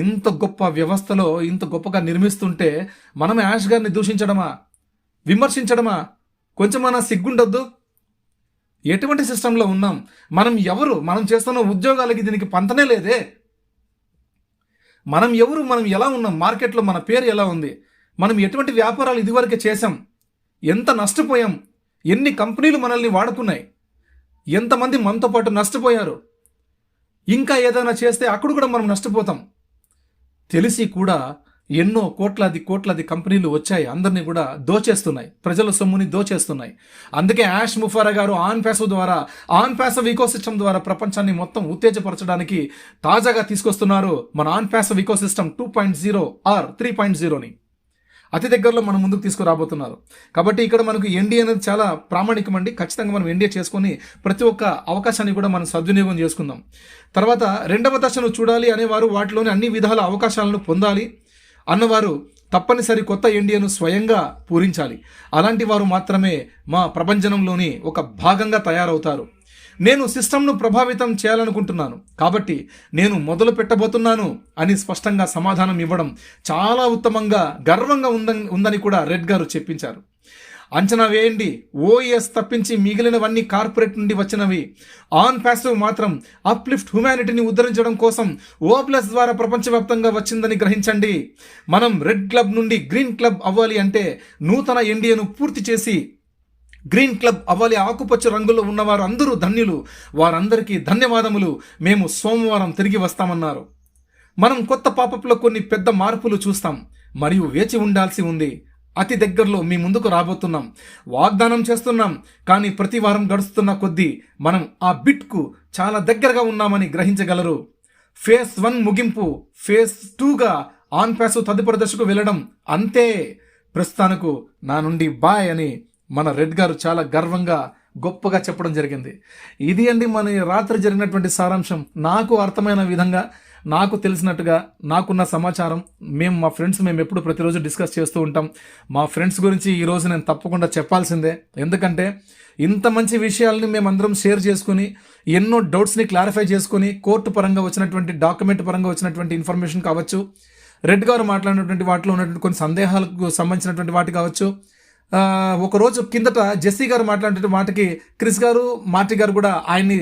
ఇంత గొప్ప వ్యవస్థలో ఇంత గొప్పగా నిర్మిస్తుంటే మనం యాష్ గారిని దూషించడమా, విమర్శించడమా? కొంచెం మన సిగ్గుండొద్దు. ఎటువంటి సిస్టంలో ఉన్నాం మనం? ఎవరు? మనం చేస్తున్న ఉద్యోగాలకి దీనికి పంతనే లేదే. మనం ఎవరు? మనం ఎలా ఉన్నాం? మార్కెట్లో మన పేరు ఎలా ఉంది? మనం ఎటువంటి వ్యాపారాలు ఇదివరకే చేశాం? ఎంత నష్టపోయాం? ఎన్ని కంపెనీలు మనల్ని వాడుకున్నాయి? ఎంతమంది మనతో పాటు నష్టపోయారు? ఇంకా ఏదైనా చేస్తే అక్కడ కూడా మనం నష్టపోతాం. తెలిసి కూడా ఎన్నో కోట్లాది కంపెనీలు వచ్చాయి, అందరినీ కూడా దోచేస్తున్నాయి, ప్రజల సొమ్ముని దోచేస్తున్నాయి. అందుకే యాష్ ముఫర్రా గారు ఆన్ ప్యాసివ్ ఈకోసిస్టమ్ ద్వారా ప్రపంచాన్ని మొత్తం ఉత్తేజపరచడానికి తాజాగా తీసుకొస్తున్నారు మన ఆన్ ప్యాసివ్ ఈకోసిస్టమ్ 2.0 ఆర్ 3.0ని. అతి దగ్గరలో మనం ముందుకు తీసుకురాబోతున్నారు. కాబట్టి ఇక్కడ మనకు ఎన్డీఏ అనేది చాలా ప్రామాణికం అండి. ఖచ్చితంగా మనం ఎన్డీఏ చేసుకొని ప్రతి ఒక్క అవకాశాన్ని కూడా మనం సద్వినియోగం చేసుకుందాం. తర్వాత రెండవ దశను చూడాలి అనేవారు, వాటిలోని అన్ని విధాల అవకాశాలను పొందాలి అన్నవారు తప్పనిసరి కొత్త ఎన్డీఏను స్వయంగా పూరించాలి. అలాంటి వారు మాత్రమే మా ప్రభంజనంలోని ఒక భాగంగా తయారవుతారు. నేను సిస్టమ్ను ప్రభావితం చేయాలనుకుంటున్నాను కాబట్టి నేను మొదలు పెట్టబోతున్నాను అని స్పష్టంగా సమాధానం ఇవ్వడం చాలా ఉత్తమంగా, గర్వంగా ఉందని కూడా రెడ్ గారు చెప్పించారు. అంచనా వేయండి, ఓఎస్ తప్పించి మిగిలినవన్నీ కార్పొరేట్ నుండి వచ్చినవి. ఆన్ ప్యాసివ్ మాత్రం అప్లిఫ్ట్ హ్యుమానిటీని ఉద్ధరించడం కోసం O+ ద్వారా ప్రపంచవ్యాప్తంగా వచ్చిందని గ్రహించండి. మనం రెడ్ క్లబ్ నుండి గ్రీన్ క్లబ్ అవ్వాలి అంటే నూతన ఎన్డీఏను పూర్తి చేసి గ్రీన్ క్లబ్ అవ్వాలి. ఆకుపచ్చ రంగులో ఉన్నవారు అందరూ ధన్యులు, వారందరికీ ధన్యవాదములు. మేము సోమవారం తిరిగి వస్తామన్నారు. మనం కొత్త పాపప్లో కొన్ని పెద్ద మార్పులు చూస్తాం మరియు వేచి ఉండాల్సి ఉంది. అతి దగ్గరలో మీ ముందుకు రాబోతున్నాం. వాగ్దానం చేస్తున్నాం, కానీ ప్రతి వారం గడుస్తున్న కొద్దీ మనం ఆ బిట్కు చాలా దగ్గరగా ఉన్నామని గ్రహించగలరు. ఫేజ్ 1 ముగింపు, ఫేజ్ 2గా ఆన్ ప్యాసివ్ తదుపరి దశకు వెళ్ళడం అంతే. ప్రస్తుతానికి నా నుండి బాయ్ అని మన రెడ్ గారు చాలా గర్వంగా గొప్పగా చెప్పడం జరిగింది. ఇది అండి మన రాత్రి జరిగినటువంటి సారాంశం. నాకు అర్థమైన విధంగా, నాకు తెలిసినట్టుగా, నాకున్న సమాచారం మా ఫ్రెండ్స్ ఎప్పుడు ప్రతిరోజు డిస్కస్ చేస్తూ ఉంటాం. మా ఫ్రెండ్స్ గురించి ఈరోజు నేను తప్పకుండా చెప్పాల్సిందే. ఎందుకంటే ఇంత మంచి విషయాలని మేమందరం షేర్ చేసుకుని, ఎన్నో డౌట్స్ని క్లారిఫై చేసుకుని, కోర్టు పరంగా వచ్చినటువంటి, డాక్యుమెంట్ పరంగా వచ్చినటువంటి ఇన్ఫర్మేషన్ కావచ్చు, రెడ్ గారు మాట్లాడినటువంటి వాటిలో ఉన్నటువంటి కొన్ని సందేహాలకు సంబంధించినటువంటి వాటి కావచ్చు, ఒకరోజు కిందట జెస్సీ గారు మాట్లాడిన మాటకి క్రిస్ గారు, మార్టీ గారు కూడా ఆయన్ని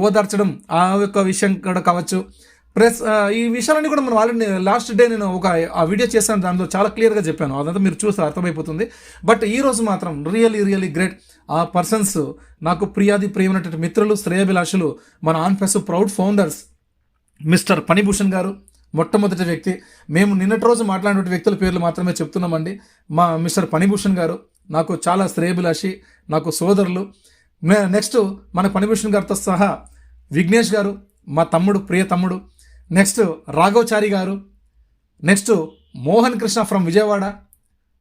ఓదార్చడం, ఆ యొక్క విషయం కూడా కావచ్చు. ప్లస్ ఈ విషయాలన్నీ కూడా మనం ఆల్రెడీ లాస్ట్ డే నేను ఒక వీడియో చేశాను, దాంట్లో చాలా క్లియర్గా చెప్పాను. అదంతా మీరు చూస్తే అర్థమైపోతుంది. బట్ ఈ రోజు మాత్రం రియలీ గ్రేట్. ఆ పర్సన్స్ నాకు ప్రియమైనటువంటి మిత్రులు, శ్రేయభిలాషులు, మన OnPassive proud founders mister Phanibhushan garu మొట్టమొదటి వ్యక్తి. మేము నిన్నటి రోజు మాట్లాడిన వ్యక్తుల పేర్లు మాత్రమే చెప్తున్నామండి. మా మిస్టర్ పనిభూషణ్ గారు నాకు చాలా శ్రేయభిలాషి, నాకు సోదరులు. నెక్స్ట్ మన పనిభూషణ్ గారితో సహా విఘ్నేష్ గారు, మా తమ్ముడు, ప్రియ తమ్ముడు. నెక్స్ట్ రాఘవచారి గారు. Next Mohan Krishna from Vijayawada,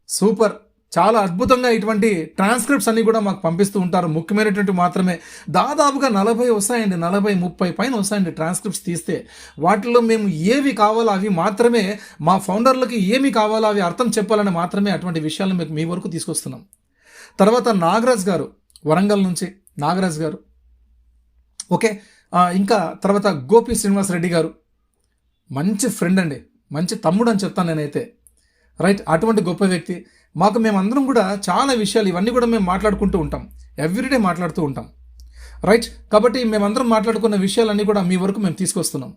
super. చాలా అద్భుతంగా ఇటువంటి ట్రాన్స్క్రిప్ట్స్ అన్ని కూడా మాకు పంపిస్తూ ఉంటారు. ముఖ్యమైనటువంటి మాత్రమే దాదాపుగా 40 వస్తాయండి, 40-30 పైన వస్తాయండి ట్రాన్స్క్రిప్ట్స్ తీస్తే. వాటిలో మేము ఏవి కావాలో అవి మాత్రమే, మా ఫౌండర్లకి ఏమి కావాలో అవి అర్థం చెప్పాలని మాత్రమే అటువంటి విషయాలను మీకు మీ వరకు తీసుకొస్తున్నాం. తర్వాత నాగరాజ్ గారు, వరంగల్ నుంచి నాగరాజ్ గారు, ఓకే. ఇంకా తర్వాత గోపి శ్రీనివాస్ రెడ్డి గారు, మంచి ఫ్రెండ్ అండి, మంచి తమ్ముడు అని చెప్తాను నేనైతే, రైట్. అటువంటి గొప్ప వ్యక్తి. మాకు మేమందరం కూడా చాలా విషయాలు ఇవన్నీ కూడా మేము మాట్లాడుకుంటూ ఉంటాం, ఎవ్రీడే మాట్లాడుతూ ఉంటాం, రైట్. కాబట్టి మేమందరం మాట్లాడుకున్న విషయాలన్నీ కూడా మీ వరకు మేము తీసుకొస్తున్నాం.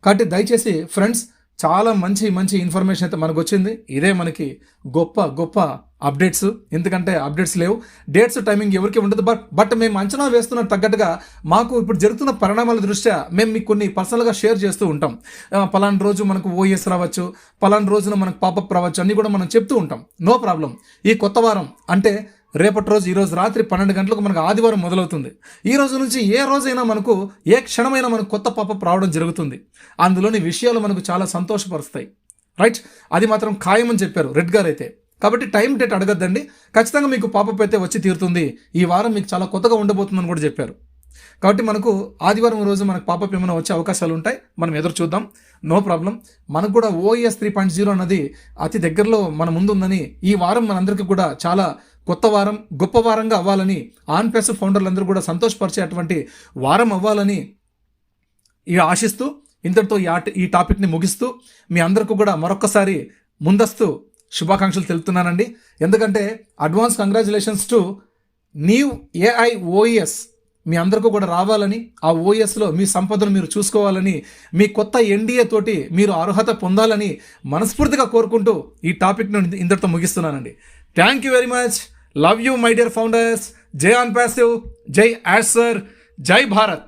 కాబట్టి దయచేసి ఫ్రెండ్స్, చాలా మంచి మంచి ఇన్ఫర్మేషన్ అయితే మనకు వచ్చింది. ఇదే మనకి గొప్ప గొప్ప అప్డేట్స్. ఎందుకంటే అప్డేట్స్ లేవు, డేట్స్ టైమింగ్ ఎవరికి ఉండదు. బట్ మేము అంచనా వేస్తున్న తగ్గట్టుగా మాకు ఇప్పుడు జరుగుతున్న పరిణామాల దృష్ట్యా మేము మీకు కొన్ని పర్సనల్గా షేర్ చేస్తూ ఉంటాం. పలానా రోజు మనకు ఓఎస్ రావచ్చు, పలానా రోజున మనకు పాపప్ రావచ్చు, అన్నీ కూడా మనం చెప్తూ ఉంటాం. No problem. ఈ కొత్త వారం అంటే రేపటి రోజు, ఈరోజు రాత్రి 12 గంటలకు మనకు ఆదివారం మొదలవుతుంది. ఈ రోజు నుంచి ఏ రోజైనా మనకు, ఏ క్షణమైనా మనకు కొత్త పాపప్ రావడం జరుగుతుంది. అందులోని విషయాలు మనకు చాలా సంతోషపరుస్తాయి, రైట్. అది మాత్రం ఖాయమని చెప్పారు రెడ్ గారు అయితే. కాబట్టి టైం డేట్ అడగద్దండి, ఖచ్చితంగా మీకు పాపప్ అయితే వచ్చి తీరుతుంది. ఈ వారం మీకు చాలా కొత్తగా ఉండబోతుందని కూడా చెప్పారు. కాబట్టి మనకు ఆదివారం రోజు మనకు పాపప్ ఏమైనా వచ్చే అవకాశాలు ఉంటాయి, మనం ఎదురు చూద్దాం. No problem. మనకు కూడా OES 3.0 అన్నది అతి దగ్గరలో మన ముందు ఉందని, ఈ వారం మనందరికీ కూడా చాలా కొత్త వారం, గొప్ప వారంగా అవ్వాలని, ఆన్ పేస్ ఫౌండర్లందరూ కూడా సంతోషపరిచేటువంటి వారం అవ్వాలని ఆశిస్తూ, ఇంతటితో ఈ టాపిక్ని ముగిస్తూ మీ అందరికీ కూడా మరొక్కసారి ముందస్తు శుభాకాంక్షలు తెలుపుతున్నానండి. ఎందుకంటే advance congratulations to new AI OES మీ అందరికీ కూడా రావాలని, ఆ OESలో మీ సంపదను మీరు చూసుకోవాలని, మీ కొత్త NDA తోటి మీరు అర్హత పొందాలని మనస్ఫూర్తిగా కోరుకుంటూ ఈ టాపిక్ను ఇంతటితో ముగిస్తున్నానండి. Thank you very much. Love you my dear founders. జై ఆన్ ప్యాసివ్, జై యాడ్ సర్, జై భారత్.